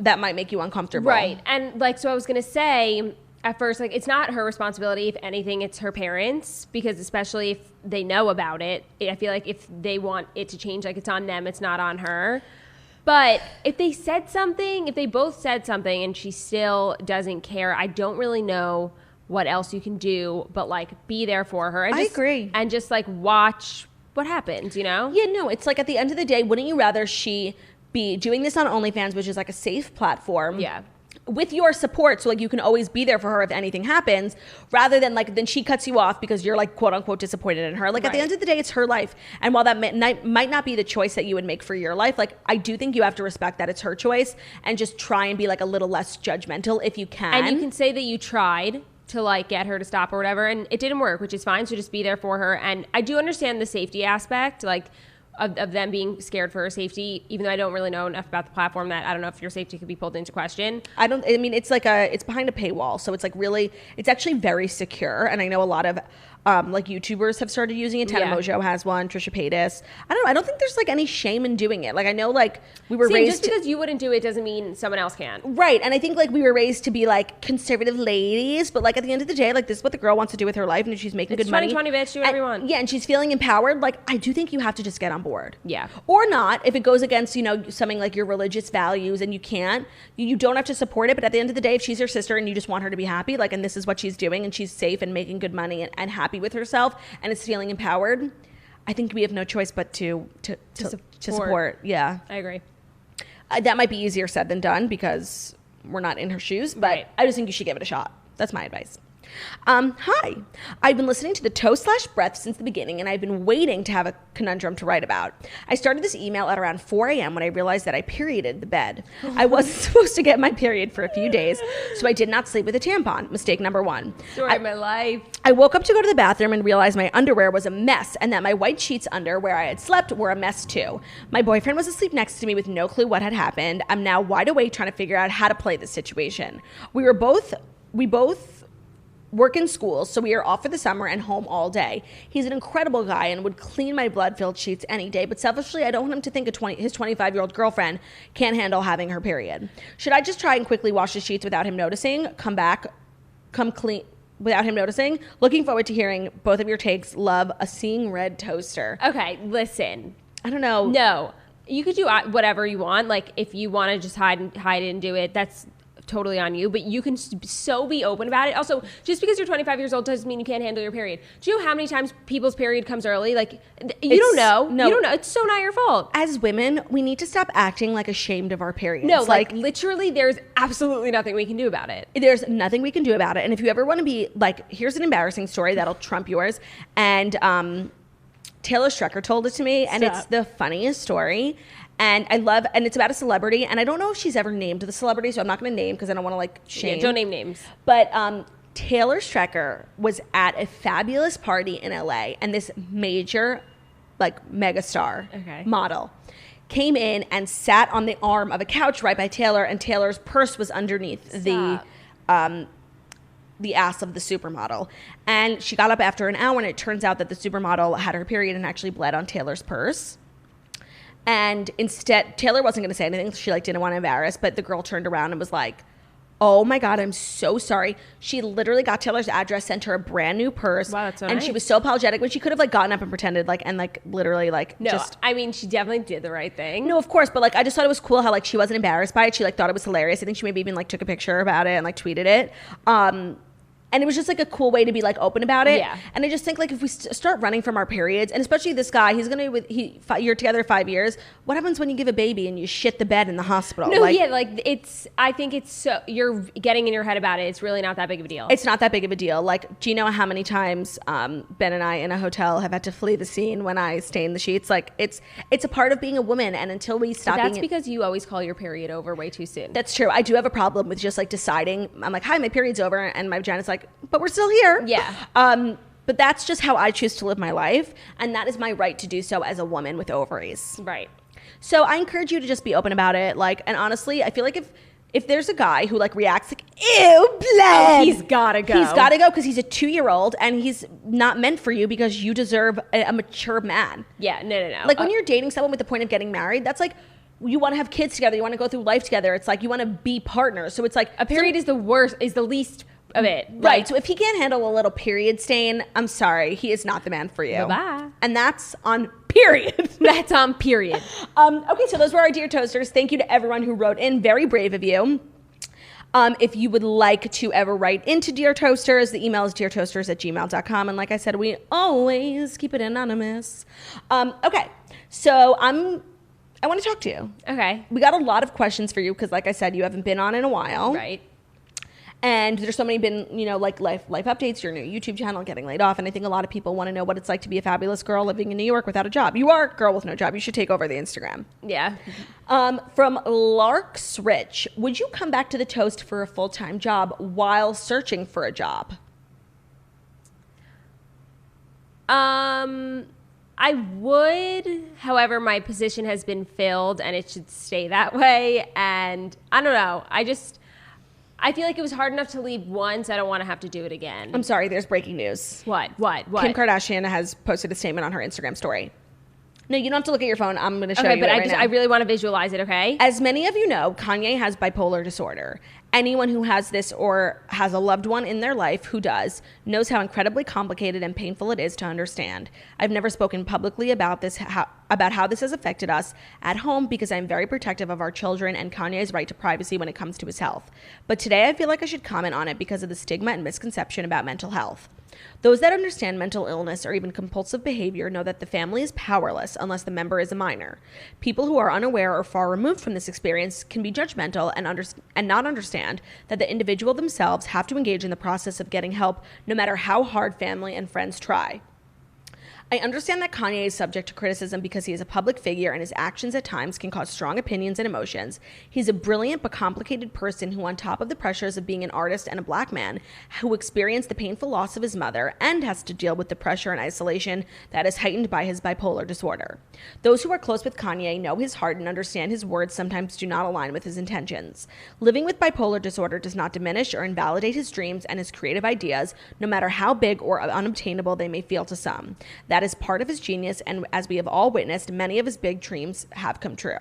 that might make you uncomfortable. Right. And like, so I was going to say at first, like, it's not her responsibility. If anything, it's her parents, because especially if they know about it, I feel like if they want it to change, like it's on them, it's not on her. But if they both said something and she still doesn't care, I don't really know what else you can do but like be there for her. I agree. And just like watch what happens, you know? Yeah, no, it's like at the end of the day, wouldn't you rather she be doing this on OnlyFans, which is like a safe platform? Yeah. With your support, so like you can always be there for her if anything happens, rather than like then she cuts you off because you're like quote unquote disappointed in her. Like at the end of the day, it's her life, and while that might not be the choice that you would make for your life, like I do think you have to respect that it's her choice and just try and be like a little less judgmental if you can. And you can say that you tried to like get her to stop or whatever, and it didn't work, which is fine. So just be there for her. And I do understand the safety aspect, like of them being scared for her safety, even though I don't really know enough about the platform that I don't know if your safety could be pulled into question. I mean, it's like it's behind a paywall. So it's like really, it's actually very secure. And I know a lot of like YouTubers have started using it. Tana Mojo has one, Trisha Paytas. I don't think there's like any shame in doing it. Like I know like we were raised. Just because you wouldn't do it doesn't mean someone else can. Right. And I think like we were raised to be like conservative ladies, but like at the end of the day, like this is what the girl wants to do with her life, and if she's making good money. 2020, bitch, do whatever you want. Yeah, and she's feeling empowered. Like I do think you have to just get on board. Yeah. Or not if it goes against, you know, something like your religious values and you can't. You don't have to support it, but at the end of the day, if she's your sister and you just want her to be happy, like, and this is what she's doing and she's safe and making good money and happy with herself and is feeling empowered, I think we have no choice but to support. Yeah. I agree. That might be easier said than done because we're not in her shoes, but I just think you should give it a shot. That's my advice. Hi. I've been listening to the Toast/Breath since the beginning, and I've been waiting to have a conundrum to write about. I started this email at around 4 a.m. when I realized that I perioded the bed. I wasn't supposed to get my period for a few days, so I did not sleep with a tampon. Mistake number one. Story of my life. I woke up to go to the bathroom and realized my underwear was a mess, and that my white sheets under where I had slept were a mess too. My boyfriend was asleep next to me with no clue what had happened. I'm now wide awake trying to figure out how to play this situation. We both work in school, so we are off for the summer and home all day. He's an incredible guy and would clean my blood-filled sheets any day, but selfishly, I don't want him to think his 25-year-old girlfriend can't handle having her period. Should I just try and quickly wash the sheets without him noticing? Come clean without him noticing? Looking forward to hearing both of your takes. Love, a seeing red toaster. Okay, listen. I don't know. No, you could do whatever you want. Like, if you want to just hide it and do it, that's totally on you, but you can so be open about it. Also, just because you're 25 years old doesn't mean you can't handle your period. Do you know how many times people's period comes early? Like, you don't know. No. You don't know. It's so not your fault. As women, we need to stop acting like ashamed of our periods. No, like literally, there's absolutely nothing we can do about it. There's nothing we can do about it. And if you ever want to be like, here's an embarrassing story that'll trump yours. And Taylor Strecker told it to me, and it's the funniest story. And and it's about a celebrity, and I don't know if she's ever named the celebrity, so I'm not going to name because I don't want to like shame. Yeah, don't name names. But Taylor Strecker was at a fabulous party in LA, and this major, like megastar model came in and sat on the arm of a couch right by Taylor, and Taylor's purse was underneath the ass of the supermodel. And she got up after an hour, and it turns out that the supermodel had her period and actually bled on Taylor's purse. And instead, Taylor wasn't going to say anything. She like didn't want to embarrass, but the girl turned around and was like, oh my God, I'm so sorry. She literally got Taylor's address, sent her a brand new purse. Wow, that's so and nice. She was so apologetic, but she could have like gotten up and pretended like, and like literally like no, I mean, she definitely did the right thing. No, of course. But like, I just thought it was cool how like she wasn't embarrassed by it. She like thought it was hilarious. I think she maybe even like took a picture about it and like tweeted it. And it was just like a cool way to be like open about it. Yeah. And I just think like if we start running from our periods, and especially this guy, he's going to you're together 5 years. What happens when you give a baby and you shit the bed in the hospital? No, I think it's so, you're getting in your head about it. It's really not that big of a deal. It's not that big of a deal. Like, do you know how many times Ben and I in a hotel have had to flee the scene when I stain the sheets? Like, it's a part of being a woman. And until we stop being... That's because you always call your period over way too soon. That's true. I do have a problem with just like deciding, I'm like, hi, my period's over. And my vagina's like, but we're still here. Yeah. But that's just how I choose to live my life. And that is my right to do so as a woman with ovaries. Right. So I encourage you to just be open about it. Like, and honestly, I feel like if there's a guy who like reacts like, ew, blood. He's gotta go. He's gotta go because he's a 2-year-old and he's not meant for you because you deserve a mature man. Yeah, no. Like when you're dating someone with the point of getting married, that's like, you want to have kids together. You want to go through life together. It's like you want to be partners. So it's like a period is the worst, is the least of it. Right. So if he can't handle a little period stain, I'm sorry. He is not the man for you. Bye-bye. And that's on period. That's on period. Okay, so those were our Dear Toasters. Thank you to everyone who wrote in. Very brave of you. If you would like to ever write into Dear Toasters, the email is deartoasters@gmail.com. And like I said, we always keep it anonymous. Okay, so I want to talk to you. Okay. We got a lot of questions for you because, like I said, you haven't been on in a while. Right. And there's so many like life updates, your new YouTube channel, getting laid off. And I think a lot of people want to know what it's like to be a fabulous girl living in New York without a job. You are a girl with no job. You should take over the Instagram. Yeah. From Larks Rich, would you come back to the Toast for a full-time job while searching for a job? I would, however, my position has been filled and it should stay that way. And I don't know. I feel like it was hard enough to leave once. I don't want to have to do it again. I'm sorry, there's breaking news. What? Kim Kardashian has posted a statement on her Instagram story. No, you don't have to look at your phone. I'm going to show you but right now. I really want to visualize it, okay? As many of you know, Kanye has bipolar disorder. Anyone who has this or has a loved one in their life who does knows how incredibly complicated and painful it is to understand. I've never spoken publicly about how this has affected us at home because I'm very protective of our children and Kanye's right to privacy when it comes to his health. But today I feel like I should comment on it because of the stigma and misconception about mental health. Those that understand mental illness or even compulsive behavior know that the family is powerless unless the member is a minor. People who are unaware or far removed from this experience can be judgmental and not understand that the individual themselves have to engage in the process of getting help no matter how hard family and friends try. I understand that Kanye is subject to criticism because he is a public figure and his actions at times can cause strong opinions and emotions. He's a brilliant but complicated person who, on top of the pressures of being an artist and a black man, who experienced the painful loss of his mother and has to deal with the pressure and isolation that is heightened by his bipolar disorder. Those who are close with Kanye know his heart and understand his words sometimes do not align with his intentions. Living with bipolar disorder does not diminish or invalidate his dreams and his creative ideas, no matter how big or unobtainable they may feel to some. That is part of his genius, and as we have all witnessed, many of his big dreams have come true.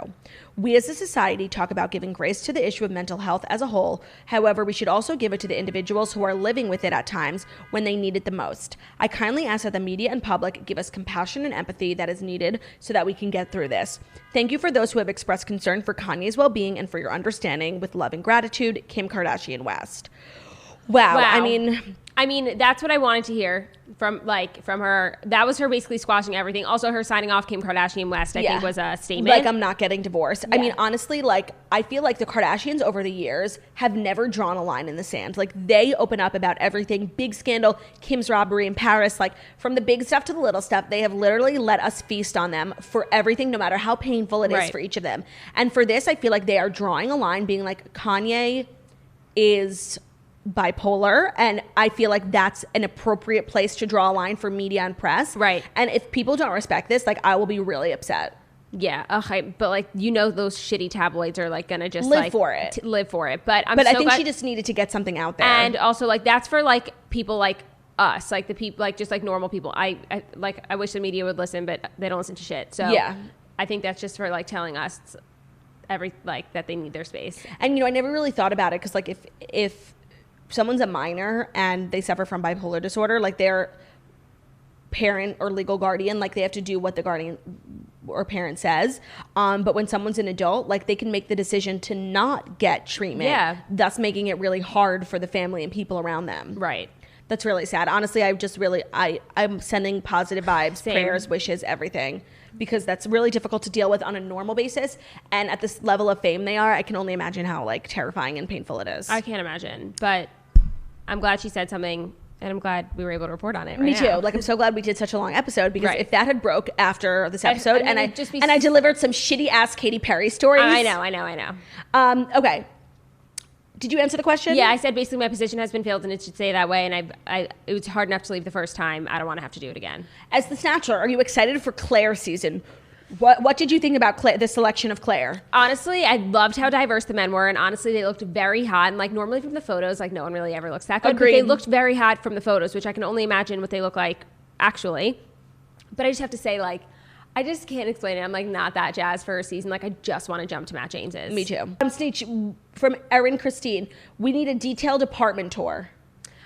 We as a society talk about giving grace to the issue of mental health as a whole. However, we should also give it to the individuals who are living with it at times when they need it the most. I kindly ask that the media and public give us compassion and empathy that is needed so that we can get through this. Thank you for those who have expressed concern for Kanye's well-being and for your understanding. With love and gratitude, Kim Kardashian West. Wow. I mean, that's what I wanted to hear from her. That was her basically squashing everything. Also, her signing off Kim Kardashian West, I think, was a statement. Like, I'm not getting divorced. Yeah. I mean, honestly, like, I feel like the Kardashians over the years have never drawn a line in the sand. Like, they open up about everything. Big scandal, Kim's robbery in Paris. Like, from the big stuff to the little stuff, they have literally let us feast on them for everything, no matter how painful it is for each of them. And for this, I feel like they are drawing a line, being like, Kanye is bipolar, and I feel like that's an appropriate place to draw a line for media and press. Right. And if people don't respect this, like, I will be really upset. Yeah, but like, you know, those shitty tabloids are like gonna just live for it. But I think she just needed to get something out there. And also, like, that's for like people like us, like the people, like just like normal people. I wish the media would listen, but they don't listen to shit. So yeah, I think that's just for like telling us that they need their space. And you know, I never really thought about it because like if someone's a minor and they suffer from bipolar disorder, like their parent or legal guardian, like they have to do what the guardian or parent says. But when someone's an adult, like they can make the decision to not get treatment, thus making it really hard for the family and people around them. Right. That's really sad. Honestly, I'm sending positive vibes, prayers, wishes, everything, because that's really difficult to deal with on a normal basis. And at this level of fame they are, I can only imagine how like terrifying and painful it is. I can't imagine, but I'm glad she said something, and I'm glad we were able to report on it. Me too. Like, I'm so glad we did such a long episode, because if that had broke after this episode, I delivered some shitty ass Katy Perry stories. I know. Okay. Did you answer the question? Yeah, I said basically my position has been filled and it should stay that way, and it was hard enough to leave the first time. I don't want to have to do it again. As the Snatcher, are you excited for Claire season? What did you think about the selection of Claire? Honestly, I loved how diverse the men were, and honestly, they looked very hot. And like normally from the photos, like no one really ever looks that good. Agreed. But they looked very hot from the photos, which I can only imagine what they look like actually. But I just have to say, like, I just can't explain it. I'm like not that jazzed for a season. Like I just want to jump to Matt James's. Me too. Snitch, from Erin Christine, we need a detailed apartment tour.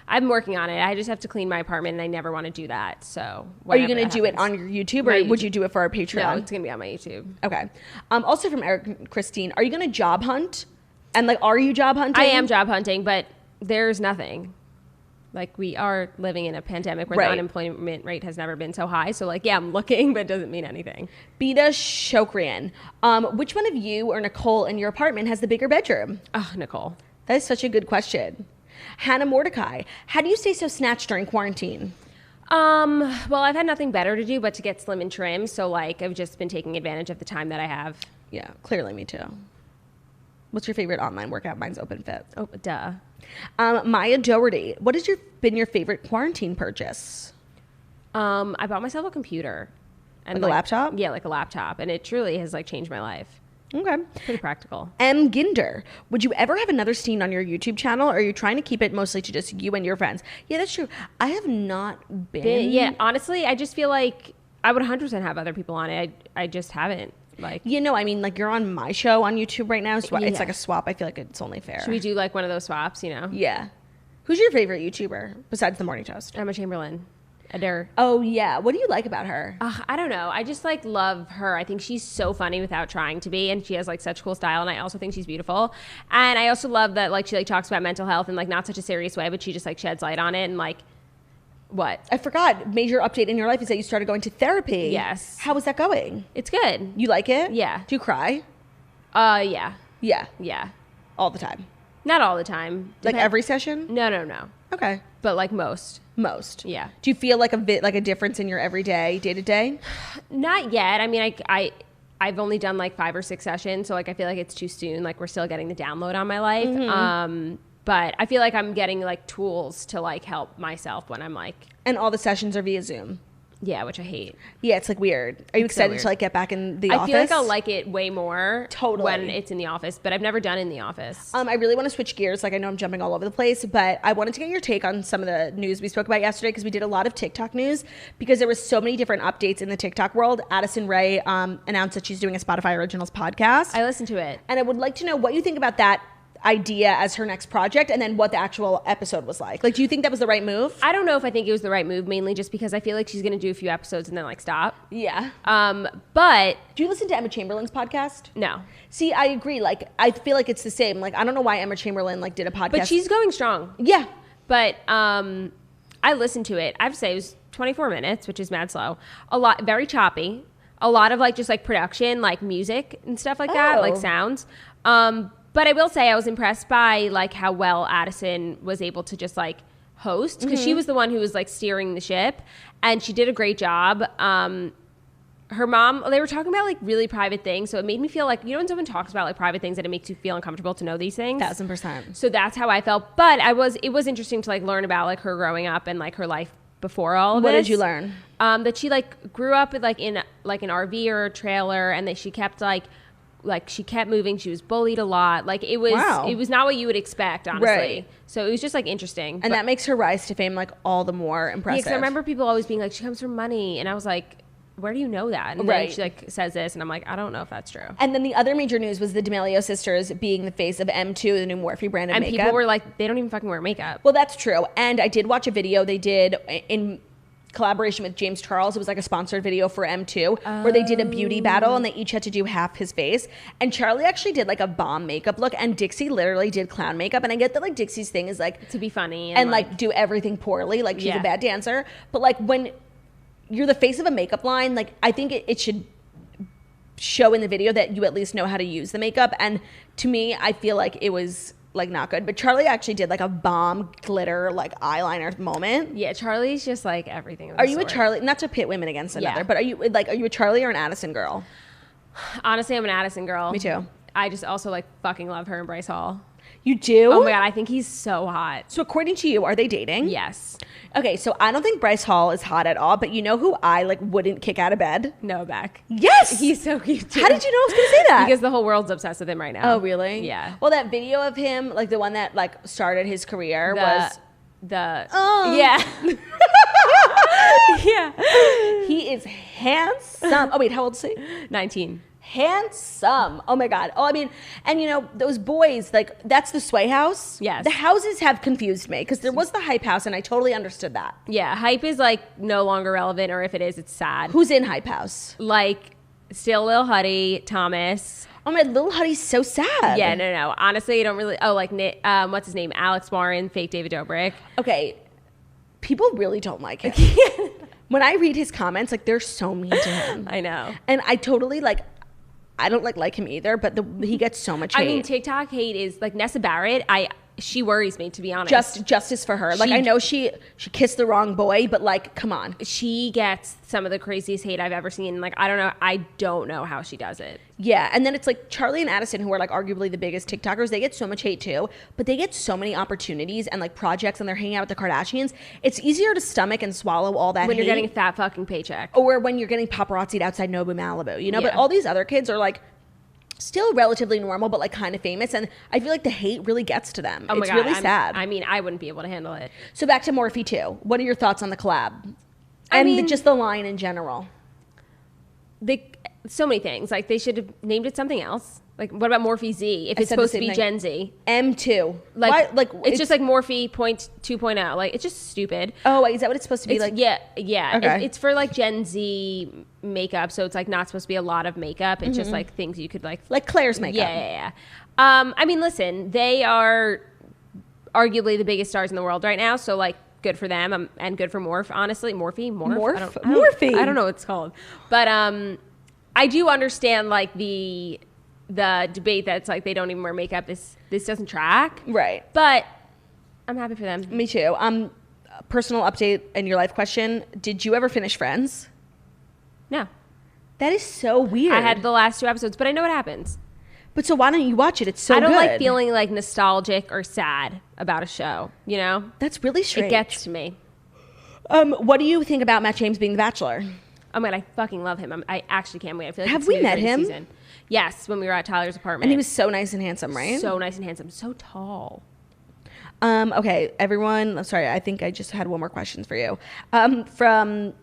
I'm working on it. I just have to clean my apartment, and I never want to do that. So, are you going to do it on your YouTube, or would you do it for our Patreon? No, it's going to be on my YouTube. Okay. Also from Eric Christine, are you going to job hunt? And like, are you job hunting? I am job hunting, but there's nothing. Like, we are living in a pandemic where the unemployment rate has never been so high. So, like, yeah, I'm looking, but it doesn't mean anything. Beta Shokrian, which one of you or Nicole in your apartment has the bigger bedroom? Oh, Nicole. That is such a good question. Hannah Mordecai, how do you stay so snatched during quarantine? Well, I've had nothing better to do but to get slim and trim. So, like, I've just been taking advantage of the time that I have. Yeah, clearly me too. What's your favorite online workout? Mine's OpenFit. Oh, duh. Maya Doherty, what has been your favorite quarantine purchase? I bought myself a computer. And like a laptop? Yeah, like a laptop. And it truly has, like, changed my life. Okay. Pretty practical. M. Ginder, would you ever have another scene on your YouTube channel, or are you trying to keep it mostly to just you and your friends? Yeah, that's true. I have not been. Yeah, honestly, I just feel like I would 100% have other people on it. I just haven't. Like, you know, I mean, like, you're on my show on YouTube right now, so it's like a swap. I feel like it's only fair. Should we do like one of those swaps, you know? Yeah. Who's your favorite YouTuber besides the Morning Toast? Emma Chamberlain. Adair. Oh, yeah. What do you like about her? I don't know. I just like love her. I think she's so funny without trying to be, and she has like such cool style, and I also think she's beautiful. And I also love that like she like talks about mental health in like not such a serious way, but she just like sheds light on it, and like What? I forgot. Major update in your life is that you started going to therapy. Yes. How is that going? It's good. You like it? Yeah. Do you cry? Yeah. Yeah. Yeah. All the time? Not all the time. Like every session? No. Okay. But like most. Most? Yeah. Do you feel like a difference in your everyday, day-to-day? Not yet. I mean, I've only done like 5 or 6 sessions, so like I feel like it's too soon. Like we're still getting the download on my life. Mm-hmm. But I feel like I'm getting like tools to like help myself when I'm like... And all the sessions are via Zoom? Yeah, which I hate. Yeah, it's like weird. Are you excited to like get back in the office? I feel like I'll like it way more totally when it's in the office, but I've never done in the office. I really want to switch gears. Like I know I'm jumping all over the place, but I wanted to get your take on some of the news we spoke about yesterday because we did a lot of TikTok news because there was so many different updates in the TikTok world. Addison Rae announced that she's doing a Spotify Originals podcast. I listened to it. And I would like to know what you think about that idea as her next project and then what the actual episode was like. Like, do you think that was the right move? I don't know if I think it was the right move, mainly just because I feel like she's going to do a few episodes and then like stop. Yeah. But do you listen to Emma Chamberlain's podcast? No. See, I agree. Like, I feel like it's the same. Like, I don't know why Emma Chamberlain like did a podcast. But she's going strong. Yeah. But I listened to it. I have to say it was 24 minutes, which is mad slow. A lot, very choppy. A lot of like just like production, like music and stuff like that, like sounds. But I will say I was impressed by like how well Addison was able to just like host because she was the one who was like steering the ship and she did a great job. Her mom, they were talking about like really private things. So it made me feel like, you know, when someone talks about like private things that it makes you feel uncomfortable to know these things. 1000%. So that's how I felt. But it was interesting to like learn about like her growing up and like her life before all of this. What did you learn? That she like grew up with like in like an RV or a trailer and that she kept like she kept moving. She was bullied a lot. Like it was not what you would expect, honestly. Right. So it was just like interesting. And that makes her rise to fame like all the more impressive. Yeah, because I remember people always being like, she comes from money. And I was like, where do you know that? And then she like says this and I'm like, I don't know if that's true. And then the other major news was the D'Amelio sisters being the face of M2, the new Morphe brand of makeup. And people were like, they don't even fucking wear makeup. Well, that's true. And I did watch a video they did in collaboration with James Charles. It was like a sponsored video for M2 where they did a beauty battle and they each had to do half his face. And Charlie actually did like a bomb makeup look and Dixie literally did clown makeup. And I get that like Dixie's thing is like to be funny and like do everything poorly. Like she's a bad dancer. But like when you're the face of a makeup line, like I think it should show in the video that you at least know how to use the makeup. And to me, I feel like it was like not good, but Charlie actually did like a bomb glitter like eyeliner moment. Yeah, Charlie's just like everything. Are you a Charlie? Not to pit women against another, but are you a Charlie or an Addison girl? Honestly, I'm an Addison girl. Me too. I just also like fucking love her and Bryce Hall. You do? Oh my god, I think he's so hot. So according to you, are they dating? Yes. Okay, so I don't think Bryce Hall is hot at all, but you know who I like wouldn't kick out of bed? Noah Beck. Yes! He's so cute too. How did you know I was going to say that? Because the whole world's obsessed with him right now. Oh, really? Yeah. Well, that video of him, like the one that like started his career was... Yeah. Yeah. He is handsome. Oh, wait, how old is he? 19. Handsome. Oh my god. Oh, I mean, and you know those boys, like that's the Sway house. Yes. The houses have confused me because there was the Hype house and I totally understood that. Yeah, Hype is like no longer relevant, or if it is, it's sad. Who's in Hype house? Like still Lil Huddy, Thomas. Oh my, Lil Huddy's so sad. Yeah, no. Honestly, I don't really. Oh, like what's his name? Alex Warren, fake David Dobrik. Okay, people really don't like him. When I read his comments, like they're so mean to him. I know, and I totally like. I don't like him either, but he gets so much hate. I mean, TikTok hate is like Nessa Barrett. She worries me, to be honest. Justice for her. Like I know she kissed the wrong boy, but like, come on. She gets some of the craziest hate I've ever seen. Like I don't know how she does it. Yeah, and then it's like Charlie and Addison, who are like arguably the biggest TikTokers, they get so much hate too, but they get so many opportunities and like projects, and they're hanging out with the Kardashians. It's easier to stomach and swallow all that when hate you're getting a fat fucking paycheck, or when you're getting paparazzi'd outside Nobu Malibu, you know. Yeah. But all these other kids are like still relatively normal, but like kind of famous, and I feel like the hate really gets to them. Oh my it's God, really sad. I mean, I wouldn't be able to handle it. So back to Morphe 2. What are your thoughts on the collab? Just the line in general. So many things. Like they should have named it something else. Like what about Morphe Z? If it's supposed to be Gen Z. M2. Like it's just like Morphe 2.0. Like it's just stupid. Oh, is that what it's supposed to be? Like yeah. Okay. It's for like Gen Z makeup, so it's like not supposed to be a lot of makeup. It's just like things you could like Claire's makeup. Yeah. I mean, listen, they are arguably the biggest stars in the world right now, so like good for them, and good for Morph, honestly. Morphe? Morphe. I don't know what it's called. But I do understand, like, the debate that's like they don't even wear makeup. This doesn't track. Right. But I'm happy for them. Me too. Personal update in your life question. Did you ever finish Friends? No. That is so weird. I had the last 2 episodes, but I know what happens. But so why don't you watch it? It's so good. I don't like feeling like nostalgic or sad about a show, you know? That's really strange. It gets to me. What do you think about Matt James being The Bachelor? Oh my God, I fucking love him. I actually can't wait. I feel like Have we met him? Season. Yes, when we were at Tyler's apartment. And he was so nice and handsome, right? So nice and handsome. So tall. Okay, everyone. I'm sorry. I think I just had one more question for you. From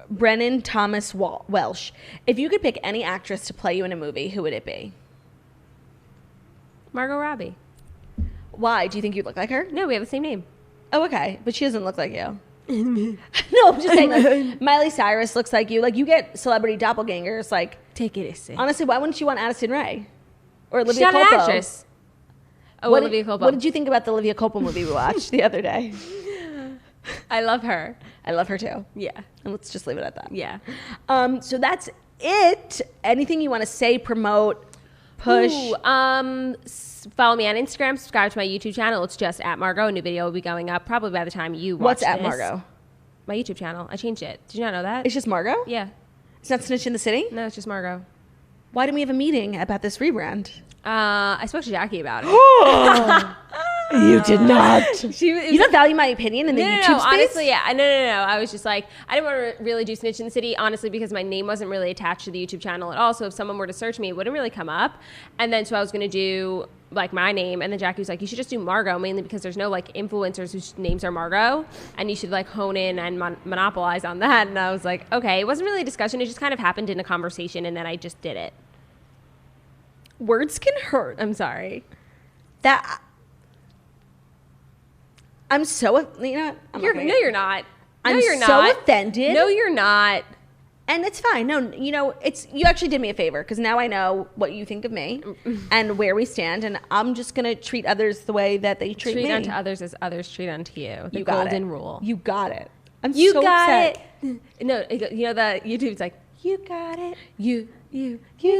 Brennan Thomas Welsh. If you could pick any actress to play you in a movie, who would it be? Margot Robbie. Why? Do you think you'd look like her? No, we have the same name. Oh, okay. But she doesn't look like you. No, I'm just saying, like, Miley Cyrus looks like you. Like, you get celebrity doppelgangers. Like, take it easy. Honestly, why wouldn't you want Addison Rae? Or Olivia She's not Culpo? An actress. Oh, Olivia Culpo. What did you think about the Olivia Culpo movie we watched the other day? I love her. I love her too. Yeah. And let's just leave it at that. Yeah. So that's it. Anything you want to say, promote, push? Follow me on Instagram. Subscribe to my YouTube channel. It's just at Margo. A new video will be going up probably by the time you watch What's this. at Margo? My YouTube channel. I changed it. Did you not know that? It's just Margo? Yeah. It's not Snitch in the City? No, it's just Margo. Why didn't we have a meeting about this rebrand? I spoke to Jackie about it. You did not. You don't value my opinion in the YouTube space? Honestly, yeah. No. I was just like, I didn't want to really do Snitch in the City, honestly, because my name wasn't really attached to the YouTube channel at all. So if someone were to search me, it wouldn't really come up. And then so I was going to do like my name. And then Jackie was like, you should just do Margo, mainly because there's no like influencers whose names are Margo. And you should like hone in and monopolize on that. And I was like, okay. It wasn't really a discussion. It just kind of happened in a conversation. And then I just did it. Words can hurt. I'm sorry. I'm so, you know, you're not. I'm so offended. No, you're not. And it's fine. No, you know, you actually did me a favor because now I know what you think of me and where we stand, and I'm just gonna treat others the way that they treat me. Treat unto others as others treat unto you. The you got golden it. Rule. You got it. You so got upset. it. No, you know the YouTube's like, you got it. You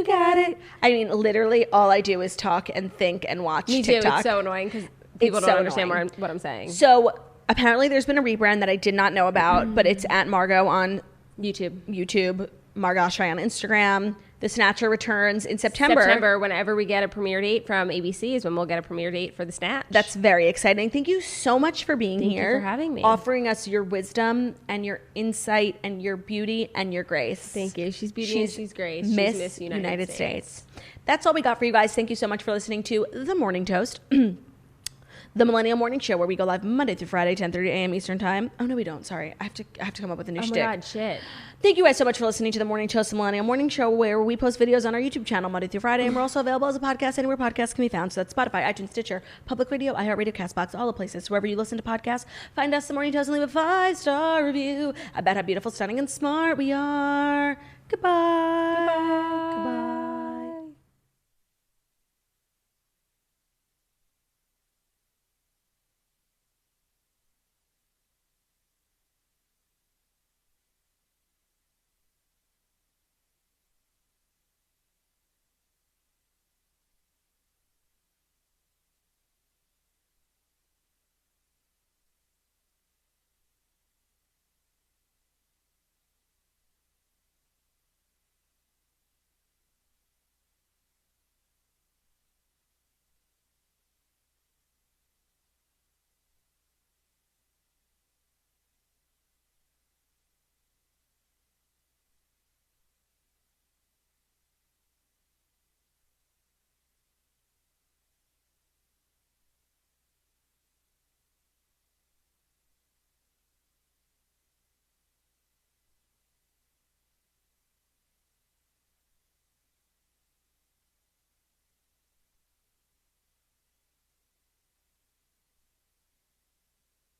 got it. I mean, literally, all I do is talk and think and watch Me TikTok. too. It's so annoying because people don't understand what I'm saying. So apparently, there's been a rebrand that I did not know about, but it's at Margo on YouTube, Margo Oshry on Instagram. The Snatcher returns in September. Whenever we get a premiere date from ABC is when we'll get a premiere date for The Snatch. That's very exciting. Thank you so much for being here. Thank you for having me. Offering us your wisdom and your insight and your beauty and your grace. Thank you. She's beauty and she's grace. She's Miss United States. That's all we got for you guys. Thank you so much for listening to The Morning Toast. The Millennial Morning Show, where we go live Monday through Friday, 10:30 a.m. Eastern Time. Oh, no, we don't. Sorry. I have to come up with a new shtick. Oh, my God. Shit. Thank you guys so much for listening to The Morning Toast, the Millennial Morning Show, where we post videos on our YouTube channel Monday through Friday, and we're also available as a podcast anywhere podcasts can be found. So that's Spotify, iTunes, Stitcher, Public Radio, iHeartRadio, CastBox, all the places. Wherever you listen to podcasts, find us, The Morning Toast, and leave a 5-star review about how beautiful, stunning, and smart we are. Goodbye.